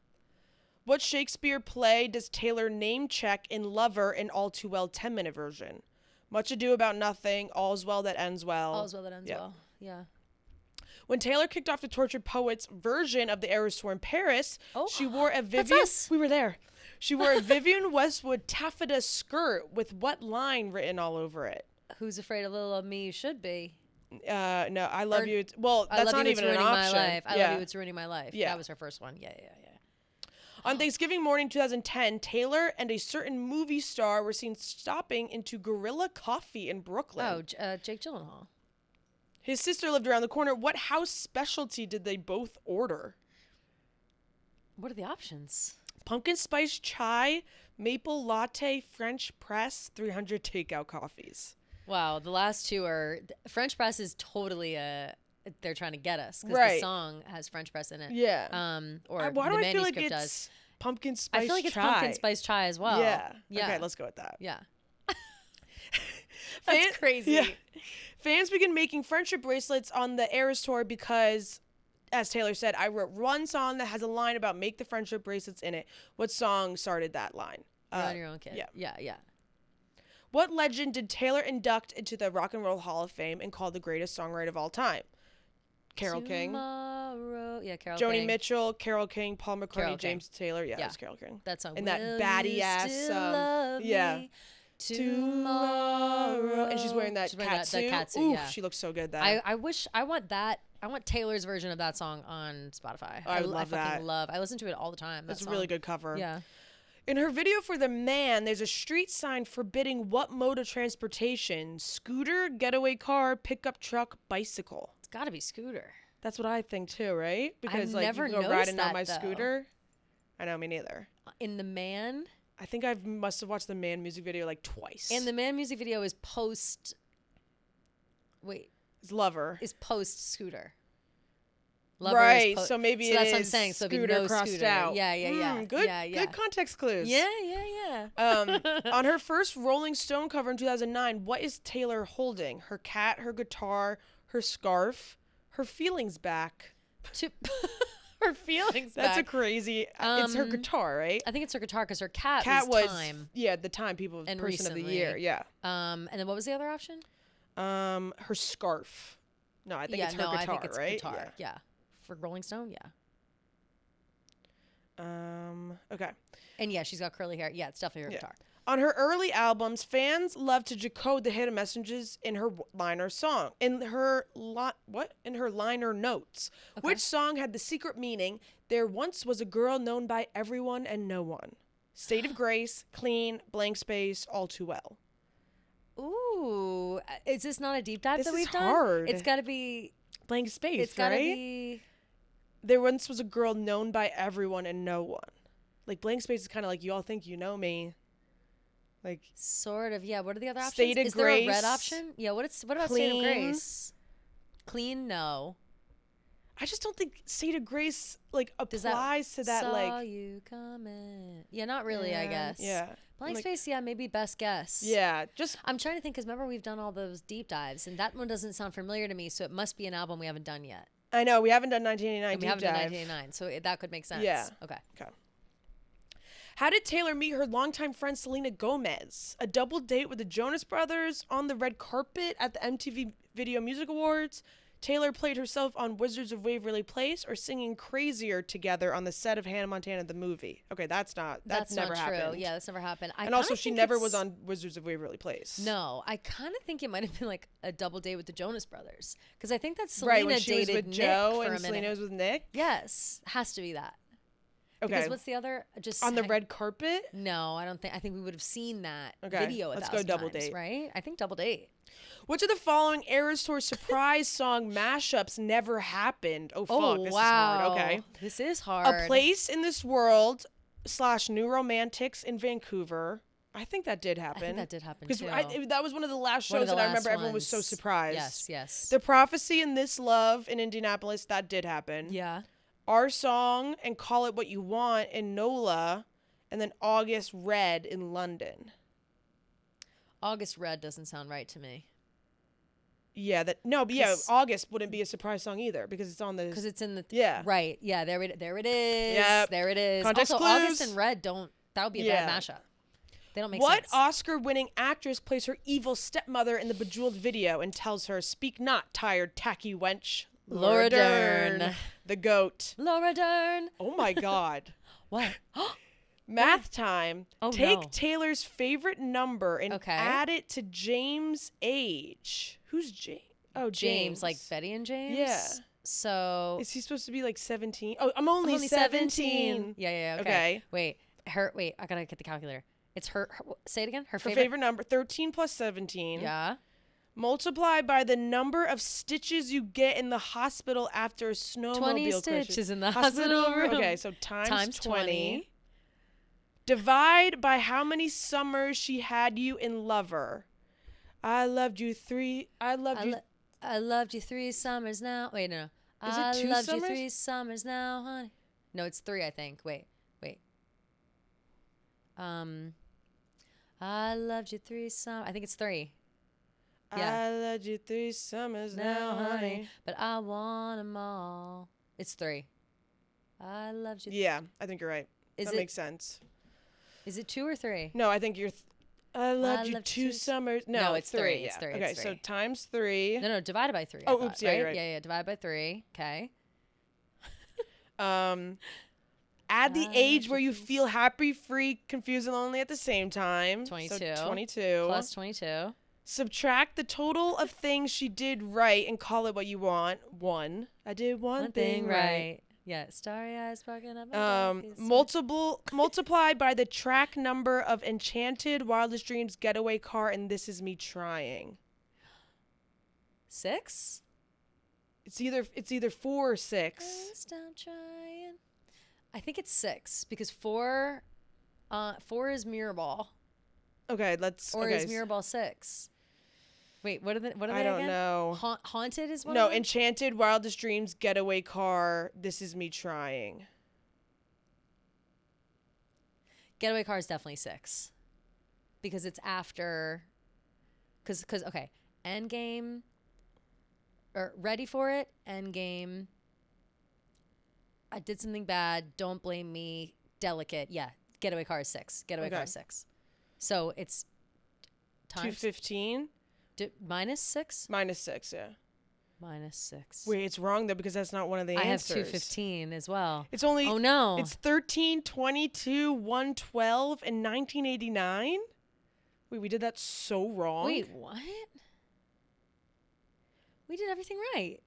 What Shakespeare play does Taylor name check in Lover in All Too Well 10-minute version? Much Ado About Nothing, All's Well That Ends Well. All's Well That Ends Well, yeah. When Taylor kicked off the Tortured Poets version of the Eras Tour in Paris, she wore a Vivian... That's us. We were there. She wore a Vivian Westwood taffeta skirt with what line written all over it? Who's afraid of little of me you should be. No, I love you. Well, that's not even an option. My life. I love you, it's ruining my life. Yeah. That was her first one. Yeah. On Thanksgiving morning 2010, Taylor and a certain movie star were seen stopping into Gorilla Coffee in Brooklyn. Oh, Jake Gyllenhaal. His sister lived around the corner. What house specialty did they both order? What are the options? Pumpkin spice chai, maple latte, French press, 300 takeout coffees. Wow, the last two are... French press is totally they're trying to get us because the song has French press in it. Yeah. Or why the do I manuscript feel like it's does. Pumpkin spice chai? I feel like it's pumpkin spice chai as well. Yeah. Okay, let's go with that. Yeah. That's crazy. Yeah. Fans began making friendship bracelets on the Eras Tour because, as Taylor said, I wrote one song that has a line about make the friendship bracelets in it. What song started that line? You're on your own, kid. Yeah. What legend did Taylor induct into the Rock and Roll Hall of Fame and call the greatest songwriter of all time? Carole King. Yeah, Carole Joni King. Mitchell, Carole King, Paul McCartney, Carole James King. Taylor. Yeah, it was Carole King. That song. And that baddie ass. Yeah. Tomorrow. And she's wearing that catsuit. That catsuit, Ooh, yeah. she looks so good. I want that. I want Taylor's version of that song on Spotify. I love that. I listen to it all the time. That's a really good cover. Yeah. In her video for The Man, there's a street sign forbidding what mode of transportation? Scooter, getaway car, pickup truck, bicycle. It's got to be scooter. That's what I think too, right? Because I've never you can go noticed riding that, on my though. scooter. I know, me neither. In The Man? I think I must have watched The Man music video like twice. And The Man music video is post... Wait. It's Lover. Is post scooter. Lover right, so maybe that's what I'm saying. So scooter no crossed scooter. out. Yeah. Good context clues. Yeah. On her first Rolling Stone cover in 2009, what is Taylor holding? Her cat, her guitar, her scarf, her feelings back. Her feelings back. That's a crazy... it's her guitar, right? I think it's her guitar because her cat was Time. Yeah, the Time People and Person recently. of the Year. Yeah. And then what was the other option? Her scarf. No, I think it's her guitar, I think it's right? Guitar. Yeah. For Rolling Stone, yeah. Okay. And yeah, she's got curly hair. Yeah, it's definitely her guitar. On her early albums, fans loved to decode the hidden messages in her liner song. In her liner notes. Okay. Which song had the secret meaning, there once was a girl known by everyone and no one? State of Grace, Clean, Blank Space, All Too Well. Ooh. Is this not a deep dive that we've done? This is hard. It's got to be... Blank Space, It's got to be... There once was a girl known by everyone and no one. Like, Blank Space is kind of like, you all think you know me. Like, sort of, yeah. What are the other options? State of Is Grace, there a red option? Yeah, what about Clean. State of Grace? Clean, no. I just don't think State of Grace, like, applies to that, Saw like... you coming. Yeah, not really, I guess. Yeah. Blank Space, yeah, maybe best guess. Yeah, I'm trying to think, because remember we've done all those deep dives, and that one doesn't sound familiar to me, so it must be an album we haven't done yet. I know, we haven't done 1989 and we haven't done 1989, so that could make sense. Yeah. Okay. How did Taylor meet her longtime friend Selena Gomez? A double date with the Jonas Brothers, on the red carpet at the MTV Video Music Awards, Taylor played herself on Wizards of Waverly Place, or singing Crazier together on the set of Hannah Montana the movie. Okay, that's never not happened. True. Yeah, that's never happened. And also, she never was on Wizards of Waverly Place. No, I kind of think it might have been like a double date with the Jonas Brothers, because I think that Selena right, when she dated was with Nick Joe for and a minute. Selena was with Nick. Yes, has to be that. Okay. Because what's the other? Just on the red carpet? No, I don't think. I think we would have seen that video. Let's go double date. Right? I think double date. Which of the following Eras Tour surprise song mashups never happened? Oh, fuck. This is hard. Okay. This is hard. A Place in This World / New Romantics in Vancouver. I think that did happen. I think that did happen, too. Because that was one of the last One shows, of the and I remember last everyone was so ones. surprised. Yes. The Prophecy in This Love in Indianapolis, that did happen. Yeah. Our Song and Call It What You Want in NOLA, and then August Red in London. August Red doesn't sound right to me. Yeah, August wouldn't be a surprise song either, because it's on the... Because it's in the... Yeah. Right. Yeah, there it is. Yep. There it is. Context also, clues. August and Red that would be a bad mashup. They don't make What sense. Oscar-winning actress plays her evil stepmother in the Bejeweled video and tells her, "Speak not, tired, tacky wench"? Laura Dern. The GOAT. Laura Dern. Oh, my God. What? Math time. Oh, Take Taylor's favorite number and Okay. add it to James' age. Who's James? Oh, James. Like Betty and James? Yeah. So... Is he supposed to be like 17? Oh, I'm only 17. Yeah. Okay. Wait, I gotta get the calculator. It's her say it again. Her favorite number, 13 plus 17. Yeah. Multiply by the number of stitches you get in the hospital after a snowmobile 20 crash. stitches in the hospital room. Okay, so times 20. Divide by how many summers she had you in Lover. I loved you 3 summers now. Wait, no. Is it 2 I loved summers? you 3 summers now, honey. No, it's 3, I think. Wait. I loved you 3 summers. I think it's 3. Yeah. I loved you 3 summers now, honey. But I want them all. It's 3. I loved you. Yeah, I think you're right. That makes sense. Is it 2 or 3? No, I think you're... I loved you 2 summers. No, it's 3. 3. Yeah. It's 3. Okay, it's 3. So times 3. No, divided by 3. Oh, oops, yeah, right? you're right. Yeah, divided by 3. Okay. Add the age where you feel happy, free, confused, and lonely at the same time. 22. So 22. Plus 22. Subtract the total of things she did right and call it what you want. 1. I did one thing right. Yeah, starry eyes sparking up. Multiply by the track number of Enchanted, Wildest Dreams, Getaway Car, and This Is Me Trying. 6? It's either 4 or 6. Stop trying. I think it's 6 because 4 is Mirrorball. Okay, let's. Or is Mirrorball 6? Wait, what are they? I don't again? know. Haunted is one. No, of them? Enchanted, Wildest Dreams, Getaway Car, This Is Me Trying. Getaway Car is definitely 6 because it's after. Because okay, Endgame. Or Ready for It, Endgame. I did something bad. Don't blame me. Delicate. Yeah. Getaway Car is 6. Getaway Car is 6. So it's times 215 minus 6. minus 6. Yeah. Minus 6. Wait, it's wrong though because that's not one of the I answers. have 215 as well. It's only. Oh no. It's 13, 22, 112, and 1989. Wait, we did that so wrong. Wait, what? We did everything right.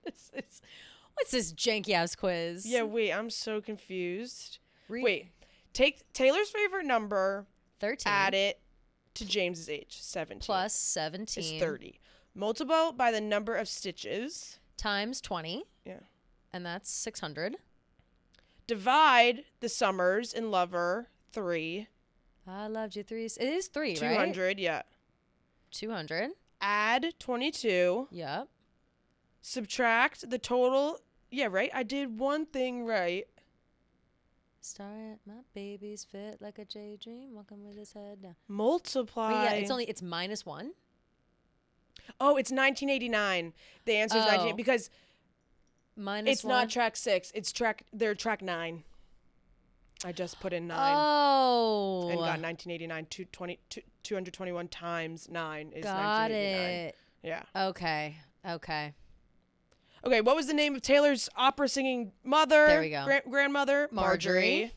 What's this janky ass quiz? Yeah, wait, I'm so confused. Wait, take Taylor's favorite number, 13. add it to James's age, 17. Plus 17. Is 30. Multiply by the number of stitches. Times 20. Yeah. And that's 600. Divide the summers in Lover, 3. I loved you 3. It is 3, 200, right? 200, yeah. 200. Add 22. Yep. Subtract the total. Yeah, right? I did one thing right. Star, my baby's fit like a J-dream, walking with his head down. Multiply. Wait, yeah, it's -1. Oh, it's 1989. The answer is 19 because it's -1. not track 6. It's track 9. I just put in 9. Oh. And got 1989. 221 times 9 is got 1989. it. Yeah. Okay. Okay, what was the name of Taylor's opera singing mother? There we go. Grandmother? Marjorie.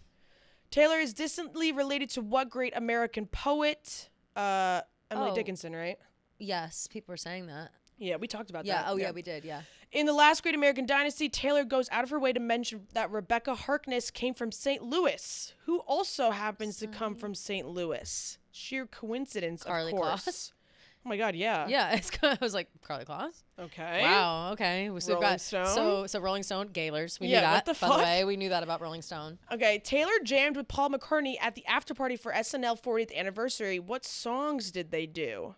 Taylor is distantly related to what great American poet? Emily Dickinson, right? Yes, people were saying that. Yeah, we talked about that. that. Yeah, we did, yeah. In the last great American dynasty, Taylor goes out of her way to mention that Rebecca Harkness came from St. Louis, who also happens to come from St. Louis. Sheer coincidence, Carly of course. Claus? Oh my God, yeah. Yeah, I was like, Carly Claus? Okay. Wow, okay. So Rolling Stone. So Rolling Stone, Gaylors. We knew Yeah, that. what the By fuck? the way, we knew that about Rolling Stone. Okay, Taylor jammed with Paul McCartney at the after party for SNL 40th anniversary. What songs did they do?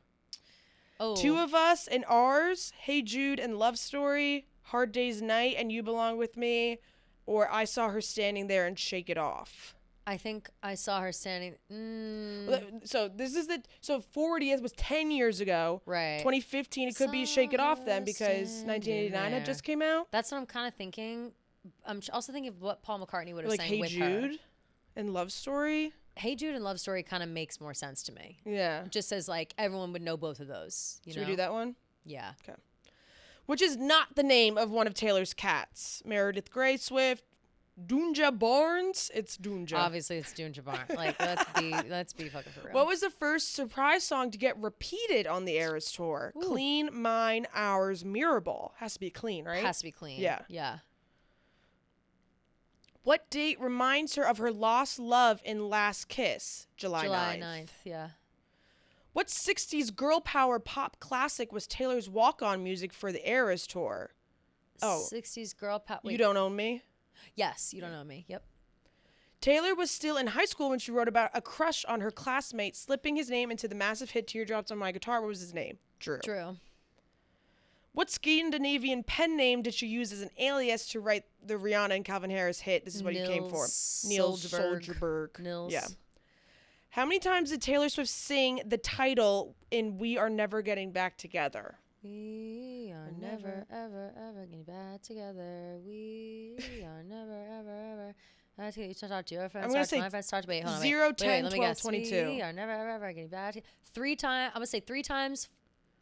Oh. Two of Us and Ours, Hey Jude and Love Story, Hard Day's Night and You Belong With Me, or I Saw Her Standing There and Shake It Off. I think I saw her standing. So this is 40th was 10 years ago. Right. 2015, it could be Shake It Off then because 1989 had just came out. That's what I'm kind of thinking. I'm also thinking of what Paul McCartney would have Like sang Hey with Jude her. and Love Story. Hey Jude and Love Story kind of makes more sense to me. Yeah. Just as like everyone would know both of those. Should we do that one? Yeah. Okay. Which is not the name of one of Taylor's cats. Meredith Grey Swift, Dunja Barnes. It's Dunja. Obviously, it's Dunja Barnes. Like, let's be fucking for real. What was the first surprise song to get repeated on the Eras tour? Ooh. Clean, Mine, Ours, Mirrorball. Has to be clean, right? Has to be clean. Yeah. Yeah. What date reminds her of her lost love in Last Kiss? July 9th. Yeah. What 60s girl power pop classic was Taylor's walk-on music for the Eras tour? Oh. 60s girl power. You Don't Own Me? Yes, You Don't Know Me. Yep. Taylor was still in high school when she wrote about a crush on her classmate, slipping his name into the massive hit Teardrops on My Guitar. What was his name? Drew. What Scandinavian pen name did she use as an alias to write the Rihanna and Calvin Harris hit? This is what you came for. Nils Solberg. Nils. Yeah. How many times did Taylor Swift sing the title in We Are Never Getting Back Together? We are never, ever, ever getting back together. We are never, ever, ever. I have to talk to your friends. I'm going to say my friends. Talk to me. Hold on, 0, wait. 10, Let me 12, guess. 22. We are never, ever, ever getting back together. 3 times. I'm going to say 3 times.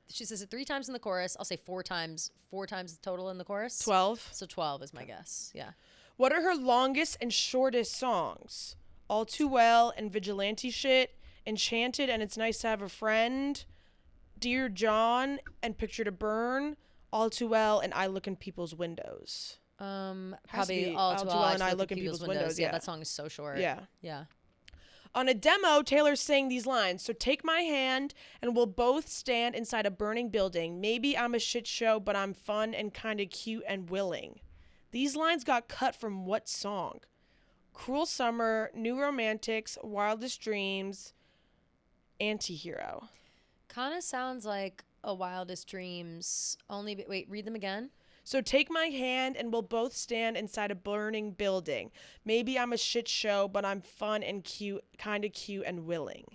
She says it 3 times in the chorus. I'll say 4 times. 4 times total in the chorus. 12. So 12 is my guess. Yeah. What are her longest and shortest songs? All Too Well and Vigilante Shit, Enchanted and It's Nice to Have a Friend, Dear John and Picture to Burn, All Too Well and I Look in People's Windows. Probably All Too Well and I Look in People's Windows. Yeah, that song is so short. Yeah. Yeah. On a demo, Taylor sang these lines. So take my hand and we'll both stand inside a burning building. Maybe I'm a shit show, but I'm fun and kind of cute and willing. These lines got cut from what song? Cruel Summer, New Romantics, Wildest Dreams, Antihero. Kind of sounds like a Wildest Dreams. Wait, read them again. So take my hand and we'll both stand inside a burning building. Maybe I'm a shit show, but I'm fun and cute, kind of cute and willing.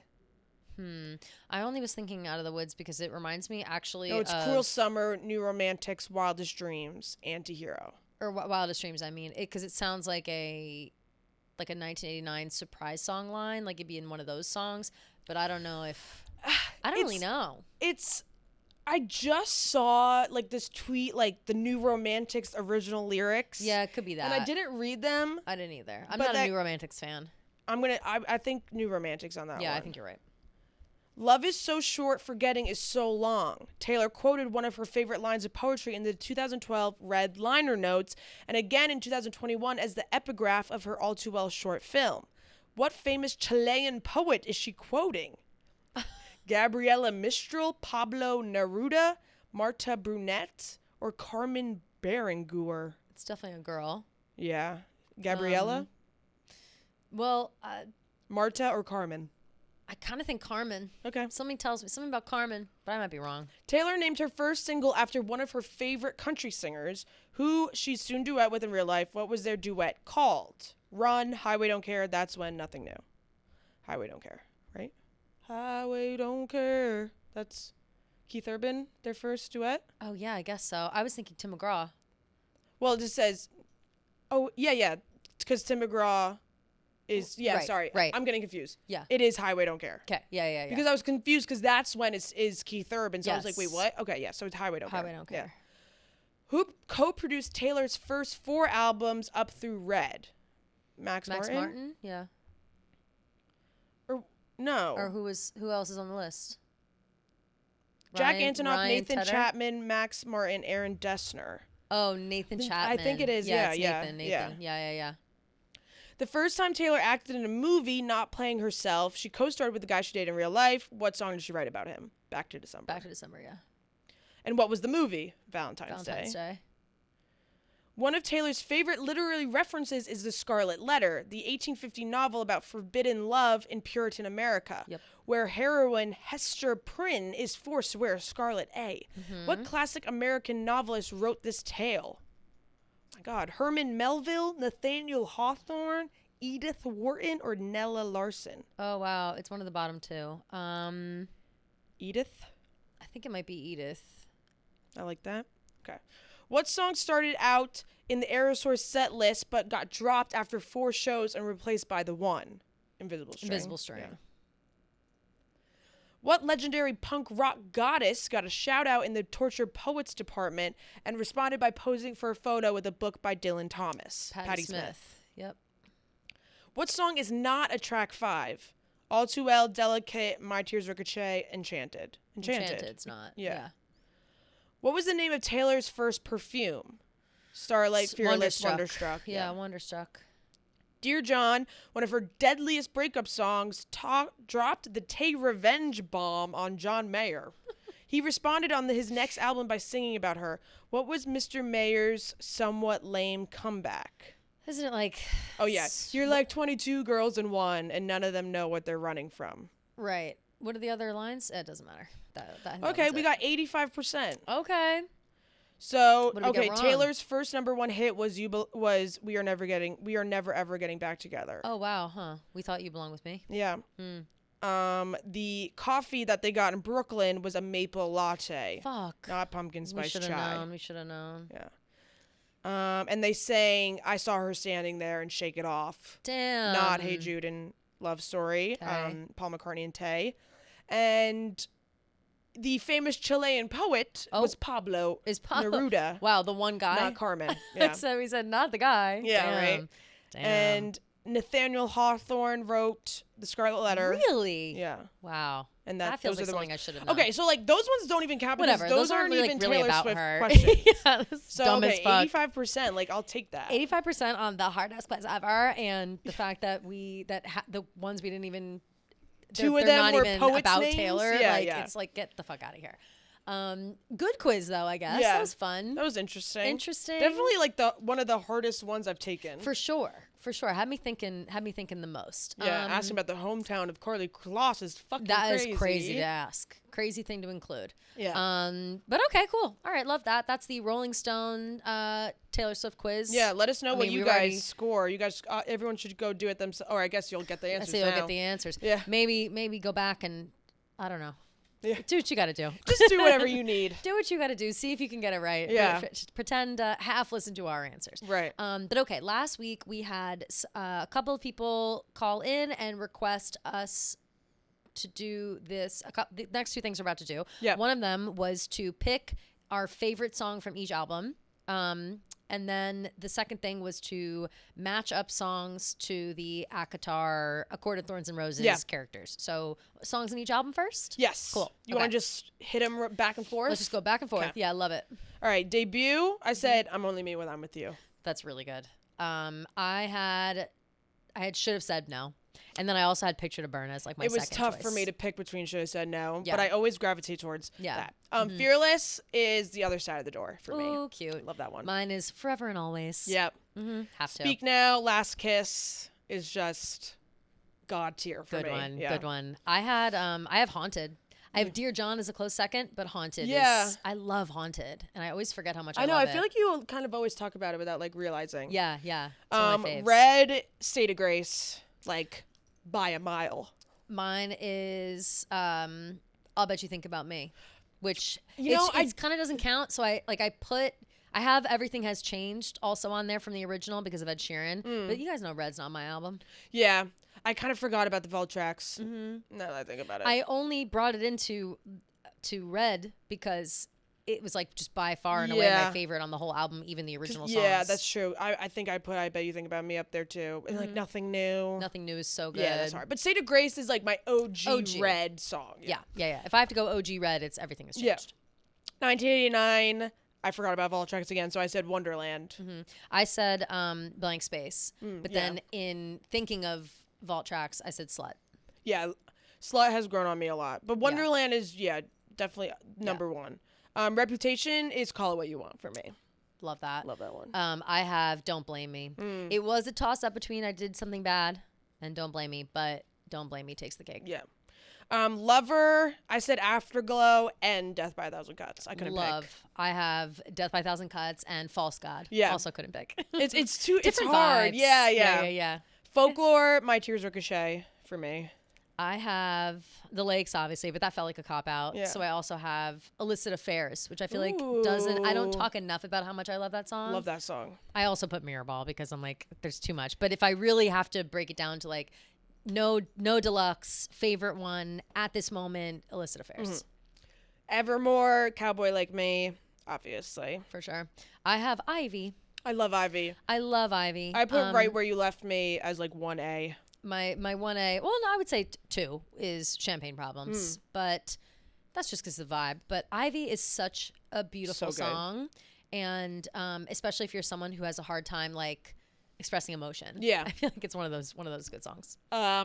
I only was thinking Out of the Woods because it reminds me actually No, it's Cruel Summer, New Romantics, Wildest Dreams, Antihero. Or Wildest Dreams, I mean. Because it sounds like a 1989 surprise song line. Like it'd be in one of those songs. But I don't know if... I don't really know. I just saw like this tweet, like the New Romantics original lyrics. Yeah, it could be that. And I didn't read them. I didn't either. I'm not a New Romantics fan. I think New Romantics on that one. Yeah, I think you're right. Love is so short, forgetting is so long. Taylor quoted one of her favorite lines of poetry in the 2012 Red liner notes, and again in 2021 as the epigraph of her All Too Well short film. What famous Chilean poet is she quoting? Gabriela Mistral, Pablo Neruda, Marta Brunet, or Carmen Berenguer? It's definitely a girl. Yeah. Gabriela? Marta or Carmen? I kind of think Carmen. Okay. Something tells me something about Carmen, but I might be wrong. Taylor named her first single after one of her favorite country singers, who she soon duet with in real life. What was their duet called? Run, Highway Don't Care, That's When, Nothing New. Highway Don't Care, right? Highway Don't Care. That's Keith Urban, their first duet. Oh, yeah, I guess so. I was thinking Tim McGraw. Well, it just says, oh, yeah, because Tim McGraw is, sorry. Right. I'm getting confused. Yeah. It is Highway Don't Care. Okay, yeah. Because I was confused because That's When is Keith Urban. So I was like, wait, Yes. what? Okay, yeah, so it's Highway Don't Care. Highway Don't Care. Yeah. Who co-produced Taylor's first 4 albums up through Red? Max Martin? Yeah. Or no. Or who else is on the list? Jack Antonoff, Ryan Nathan Tedder? Chapman, Max Martin, Aaron Dessner. Oh, Nathan Chapman. I think it is. Yeah. Nathan. Yeah. The first time Taylor acted in a movie, not playing herself, she co-starred with the guy she dated in real life. What song did she write about him? Back to December. Yeah. And what was the movie? Valentine's Day. One of Taylor's favorite literary references is The Scarlet Letter, the 1850 novel about forbidden love in Puritan America, where heroine Hester Prynne is forced to wear a scarlet A. What classic American novelist wrote this tale? Oh my God, Herman Melville, Nathaniel Hawthorne, Edith Wharton, or Nella Larson? Oh, wow. It's one of the bottom 2. Edith? I think it might be Edith. I like that. Okay. What song started out in the Aerosaur set list but got dropped after 4 shows and replaced by the one? Invisible String. Yeah. What legendary punk rock goddess got a shout out in the Tortured Poets department and responded by posing for a photo with a book by Dylan Thomas? Patti Smith. Yep. What song is not a track 5? All Too Well, Delicate, My Tears Ricochet, Enchanted. Enchanted's not. Yeah. What was the name of Taylor's first perfume? Starlight, Fearless, Wonderstruck. Yeah, Wonderstruck. Dear John, one of her deadliest breakup songs, dropped the Tay Revenge bomb on John Mayer. He responded on his next album by singing about her. What was Mr. Mayer's somewhat lame comeback? Isn't it like... Oh, yeah. You're like 22 girls in one, and none of them know what they're running from. Right. What are the other lines? It doesn't matter. Okay, we got 85%. Okay. So, okay, Taylor's first #1 hit was We Are Never Ever Getting Back Together. Oh, wow, huh. We Thought You Belonged With Me. Yeah. The coffee that they got in Brooklyn was a maple latte. Fuck. Not pumpkin spice chai. We should have known. Yeah. And they sang I Saw Her Standing There and Shake It Off. Damn. Not Hey Jude and Love Story. Okay. Paul McCartney and Tay. And the famous Chilean poet was Pablo Neruda. Wow, the one guy? Not Carmen. Yeah. So he said, not the guy. Yeah, Damn. right. Damn. And Nathaniel Hawthorne wrote The Scarlet Letter. Really? Yeah. Wow. And that feels those like are the something ones. I should have known. Okay, so like those ones don't even count. Whatever. Those aren't really, even like, really Taylor about Swift her. questions. Yeah, that's so dumb okay, as fuck. 85%. Like I'll take that. 85% on the hardest quiz ever, and the fact that the ones we didn't even. Two of they're them not were even poets' about names? Taylor. Yeah, like yeah. it's like get the fuck out of here. Good quiz though, I guess. Yeah. That was fun. That was interesting. Interesting. Definitely like one of the hardest ones I've taken. For sure. Had me thinking the most. Yeah, asking about the hometown of Karlie Kloss is fucking that crazy. That is crazy to ask. Crazy thing to include. Yeah. But okay, cool. All right, love that. That's the Rolling Stone Taylor Swift quiz. Yeah, let us know what you guys score. You guys, everyone should go do it themselves. Or I guess you'll get the answers. You'll get the answers. Yeah. Maybe go back and I don't know. Yeah. Do what you got to do. Just do whatever you need. Do what you got to do. See if you can get it right. Yeah. Pretend half listen to our answers. Right. But okay, last week we had a couple of people call in and request us to do this. The next 2 things we're about to do. Yeah. One of them was to pick our favorite song from each album. And then the second thing was to match up songs to the Akatar, A Court of Thorns and Roses characters. So songs in each album first? Yes. Cool. You want to just hit them back and forth? Let's just go back and forth. Okay. Yeah, I love it. All right. Debut, I said, I'm Only Me When I'm With You. That's really good. I should have said no. And then I also had Picture to Burn as like my second choice. It was tough for me to pick between Should Have Said No, but I always gravitate towards that. Mm-hmm. Fearless is The Other Side of the Door for me. Oh, cute. Love that one. Mine is Forever and Always. Yep. Mm-hmm. Have to. Speak Now, Last Kiss is just God tier for good me. One. Yeah. Good one. I have Haunted. I have Dear John as a close second, but Haunted I love Haunted, and I always forget how much I love it. I feel like you kind of always talk about it without like realizing. Yeah. It's one of my faves. Red, State of Grace, like by a mile. Mine is I'll Bet You Think About Me, which it kind of doesn't count. So I have Everything Has Changed also on there from the original because of Ed Sheeran. But you guys know Red's not my album. Yeah. I kind of forgot about the vault tracks. Now that I think about it. I only brought it into Red because it was like just by far and away my favorite on the whole album, even the original songs. Yeah, that's true. I think I put I Bet You Think About Me up there too. And like Nothing New. Nothing New is so good. Yeah, that's hard. But State of Grace is like my OG. Red song. Yeah. If I have to go OG Red, it's Everything Has Changed. 1989. I forgot about vault tracks again, so I said Wonderland. I said Blank Space. But then in thinking of vault tracks, I said Slut. Yeah, Slut has grown on me a lot. But Wonderland is, definitely number one. Reputation is Call It What You Want for me. Love that. Love that one. I have Don't Blame Me. It was a toss-up between I Did Something Bad and Don't Blame Me, but Don't Blame Me takes the cake. Yeah. Lover, I said Afterglow and Death by a Thousand Cuts. I couldn't pick. I have Death by a Thousand Cuts and False God. Yeah. Also couldn't pick. It's too different hard. vibes. Yeah. Folklore, My Tears Ricochet for me. I have The Lakes, obviously, but that felt like a cop-out. Yeah. So I also have Illicit Affairs, which I feel like I don't talk enough about how much I love that song. Love that song. I also put Mirrorball because I'm like, there's too much. But if I really have to break it down to like, no deluxe, favorite one at this moment, Illicit Affairs. Evermore, Cowboy Like Me, obviously. For sure. I have Ivy. I love Ivy. I love Ivy. I put Right Where You Left Me as like 1A. My 1A, well, no, I would say 2 is Champagne Problems, but that's just because of the vibe. But Ivy is such a beautiful song, and especially if you're someone who has a hard time like expressing emotion. Yeah, I feel like it's one of those good songs.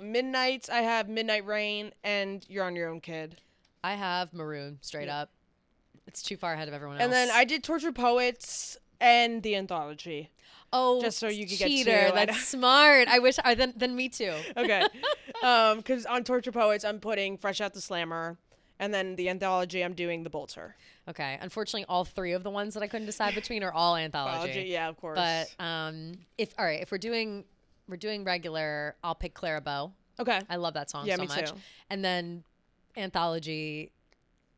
Midnight, I have Midnight Rain and You're on Your Own, Kid. I have Maroon, straight up. It's too far ahead of everyone else. And then I did Tortured Poets and The Anthology. Oh, just so you could cheater. get 2. That's smart. I wish then me too. Okay. Because on Tortured Poets, I'm putting Fresh Out the Slammer. And then The Anthology, I'm doing The Bolter. Okay. Unfortunately, all 3 of the ones that I couldn't decide between are all Anthology. Yeah, of course. But if we're doing regular, I'll pick Clara Bow. Okay. I love that song so much. Me too. And then Anthology,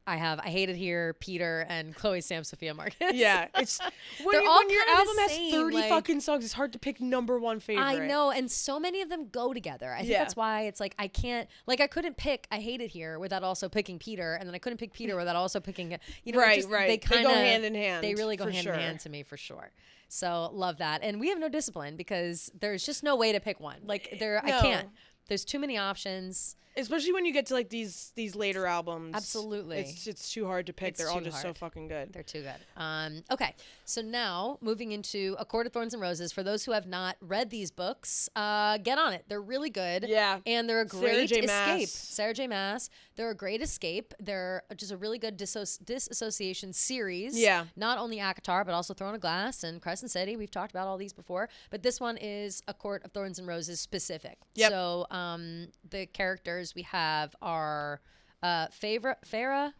I Hate It Here, Peter, and Chloe Sam Sophia Marcus. Yeah, it's when your album has 30 fucking songs, it's hard to pick number one favorite. I know, and so many of them go together. I think that's why it's like I can't, like I couldn't pick I Hate It Here without also picking Peter, and then I couldn't pick Peter without also picking, right. They go hand in hand. They really go hand in hand to me for sure. So love that, and we have no discipline because there's just no way to pick one. Like I can't. There's too many options. Especially when you get to like these later albums. Absolutely. It's too hard to pick. They're all just so fucking good. They're too good. Okay. So now moving into A Court of Thorns and Roses. For those who have not read these books, get on it. They're really good. Yeah. And they're a great escape. Sarah J. Maas. They're a great escape. They're just a really good disassociation series. Yeah. Not only ACOTAR, but also Throne of Glass and Crescent City. We've talked about all these before. But this one is A Court of Thorns and Roses specific. Yep. So the characters we have are Farah.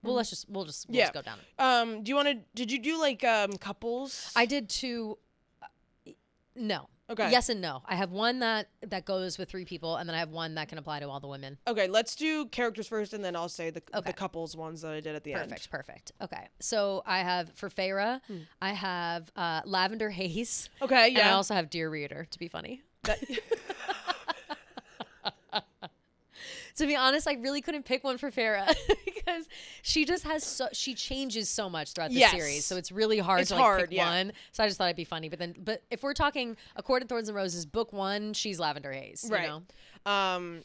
Well, we'll just go down. Did you do like couples? I did 2. No. Okay. Yes and no. I have one that goes with 3 people, and then I have one that can apply to all the women. Okay, let's do characters first, and then I'll say the couples ones that I did at the end. Perfect. Okay. So I have for Farah, I have Lavender Haze. Okay, yeah. And I also have Dear Reader, to be funny. To be honest, I really couldn't pick one for Farah because she just has she changes so much throughout the series, so it's really hard to pick one. So I just thought it'd be funny. But if we're talking A Court of Thorns and Roses, book 1, she's Lavender Haze, right? You know?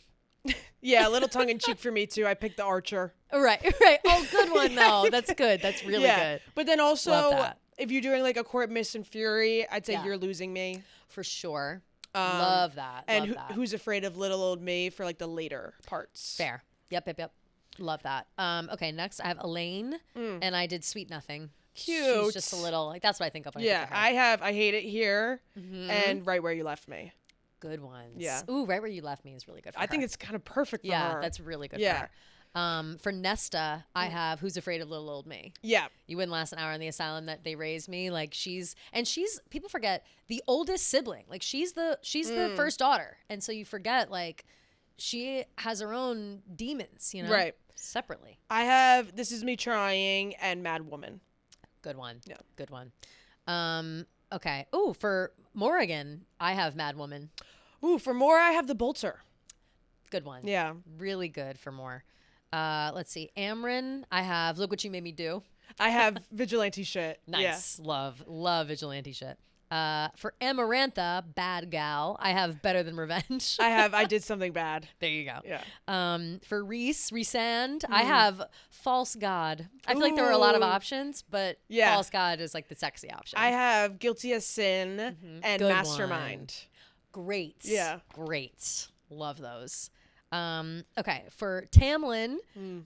Yeah, a little tongue in cheek for me too. I picked the Archer. Right. Oh, good one though. That's good. That's really good. But then also, if you're doing like A Court Mist and Fury, I'd say You're Losing Me for sure. Love that. And Who's Afraid of Little Old Me for like the later parts. Fair. Yep. Love that. Okay, next I have Elaine, and I did Sweet Nothing. Cute. She's just a little like that's what I think of. When I have I Hate It Here and Right Where You Left Me. Good ones. Yeah. Ooh, Right Where You Left Me is really good for her. I think it's kind of perfect for her. Yeah, that's really good for her. For Nesta, I have Who's Afraid of Little Old Me. Yeah. You wouldn't last an hour in the asylum that they raised me. Like she's people forget the oldest sibling. Like she's the first daughter. And so you forget like she has her own demons, you know? Right. Separately. I have This Is Me Trying and Mad Woman. Good one. Yeah. Good one. Okay. Ooh, for Morrigan, I have Mad Woman. Ooh, for more, I have The Bolter. Good one. Yeah. Really good for more. Let's see. Amryn, I have Look What You Made Me Do. I have vigilante shit. Nice. Yeah. Love vigilante shit. For Amarantha, Bad Gal, I have Better Than Revenge. I Did Something Bad. There you go. Yeah. For Rhysand, I have False God. I feel like there were a lot of options, but False God is like the sexy option. I have Guilty as Sin and Good Mastermind. One. Great. Yeah. Great. Love those. Okay, for Tamlin,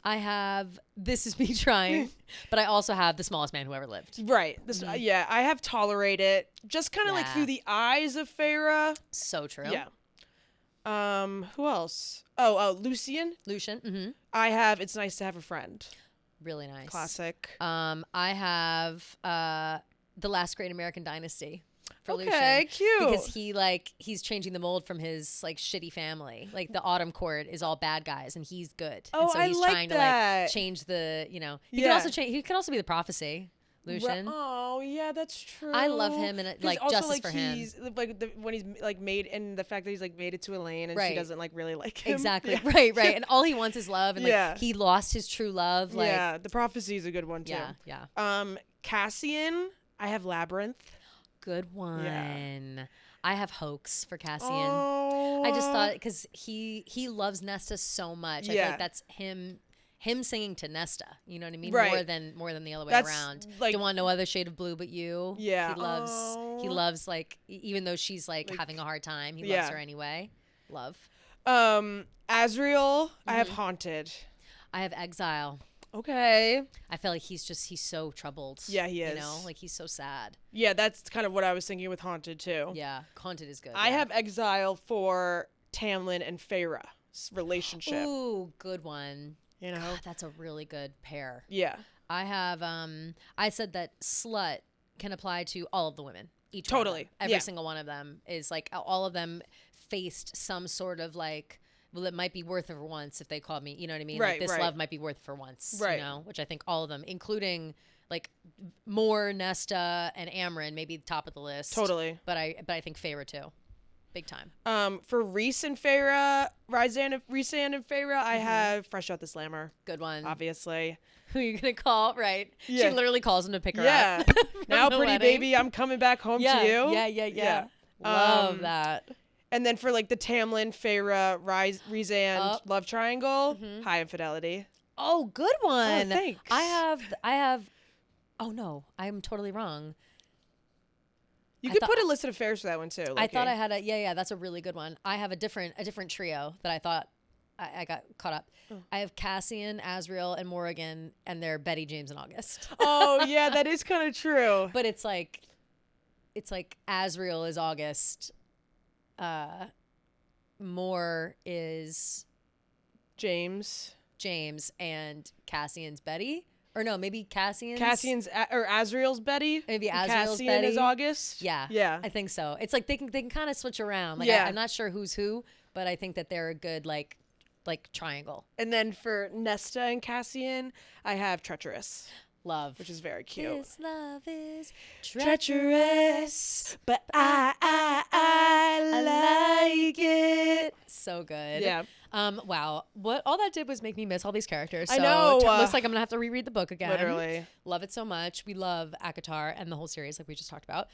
I have This Is Me Trying, but I also have The Smallest Man Who Ever Lived. Right. This, yeah, I have Tolerate It, just kind of like through the eyes of Feyre. So true. Yeah. Who else? Oh, Lucian. Mm-hmm. I have It's Nice to Have a Friend. Really nice. Classic. I have The Last Great American Dynasty. For okay, Lucian, cute. because he's changing the mold from his like shitty family. Like the Autumn Court is all bad guys and he's good. Oh, and so he's I like trying that. to like change the, you know. He could also change. He could also be the prophecy. Lucian. Oh yeah, that's true. I love him and like also, justice like, for him. He's like when he's like made and the fact that he's like made it to Elaine and she doesn't like really like him. Exactly. Yeah. Right. And all he wants is love and like he lost his true love. Like yeah, the prophecy is a good one too. Yeah. Cassian, I have Labyrinth. Good one. Yeah. I have Hoax for Cassian. Oh. I just thought because he loves Nesta so much. I feel like that's him singing to Nesta. You know what I mean? Right. More than the other way That's around. like, Don't want no other shade of blue but you. Yeah. He loves like even though she's like having a hard time, he loves her anyway. Love. Azriel, I have Haunted. I have Exile. Okay. I feel like he's so troubled. Yeah, he is. You know, like he's so sad. Yeah, that's kind of what I was thinking with Haunted too. Yeah, Haunted is good. I have Exile for Tamlin and Feyre's relationship. Ooh, good one. You know, God, that's a really good pair. Yeah. I have I said that slut can apply to all of the women. Each totally. One of them. Every single one of them is like all of them faced some sort of like, well, it might be worth it for once if they called me, you know what I mean? Right, like this love might be worth it for once, right. You know, which I think all of them, including like Moore, Nesta, and Amryn, maybe the top of the list. Totally. But I think Feyre too. Big time. For Rhys and Feyre, Rhysand and Feyre, I have Fresh Out the Slammer. Good one. Obviously. Who are you going to call? Right. Yeah. She literally calls him to pick her up. Now, pretty baby, I'm coming back home to you. Yeah. Love that. And then for like the Tamlin, Feyre, Rhysand love triangle, High Infidelity. Oh, good one. Oh, thanks. I have. Oh no, I'm totally wrong. You could put a list of affairs for that one too. I thought I had a yeah. That's a really good one. I have a different trio that I thought I got caught up. Oh. I have Cassian, Azriel, and Morrigan, and they're Betty, James, and August. Oh yeah, that is kind of true. But it's like Azriel is August. Moore is James, and Cassian's Betty. Or no, maybe Cassian's or Azriel's Betty. Maybe Azriel's Cassian Betty is August. Yeah. I think so. It's like they can kind of switch around. Like I'm not sure who's who, but I think that they're a good like triangle. And then for Nesta and Cassian, I have Treacherous. Love. Which is very cute. This love is treacherous, but I like it. So good. Yeah. Wow. What all that did was make me miss all these characters. So I know. Looks like I'm gonna have to reread the book again. Literally. Love it so much. We love ACOTAR and the whole series, like we just talked about.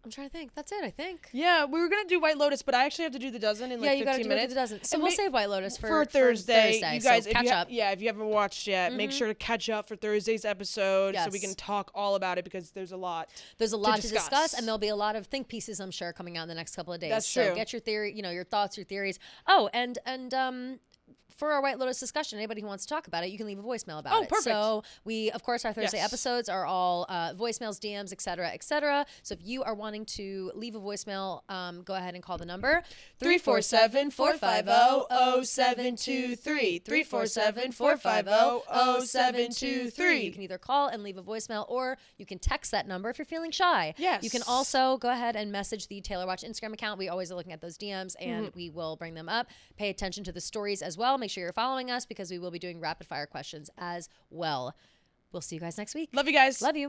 I'm trying to think. That's it, I think. Yeah, we were going to do White Lotus, but I actually have to do the dozen in like 15 minutes. The dozen. So we'll save White Lotus for Thursday. You guys, so catch up. Yeah, if you haven't watched yet, make sure to catch up for Thursday's episode so we can talk all about it because there's a lot. There's a lot to discuss, and there'll be a lot of think pieces, I'm sure, coming out in the next couple of days. That's so true. Get your theory, your thoughts, your theories. Oh, and for our White Lotus discussion, anybody who wants to talk about it, you can leave a voicemail about it. Perfect. So we, of course, our Thursday episodes are all voicemails, DMs, et cetera, et cetera. So if you are wanting to leave a voicemail, go ahead and call the number 347-450-0723. 347-450-0723. You can either call and leave a voicemail, or you can text that number if you're feeling shy. Yes. You can also go ahead and message the Taylor Watch Instagram account. We always are looking at those DMs, and we will bring them up. Pay attention to the stories as well. Make sure you're following us because we will be doing rapid fire questions as well. We'll see you guys next week. Love you guys. Love you.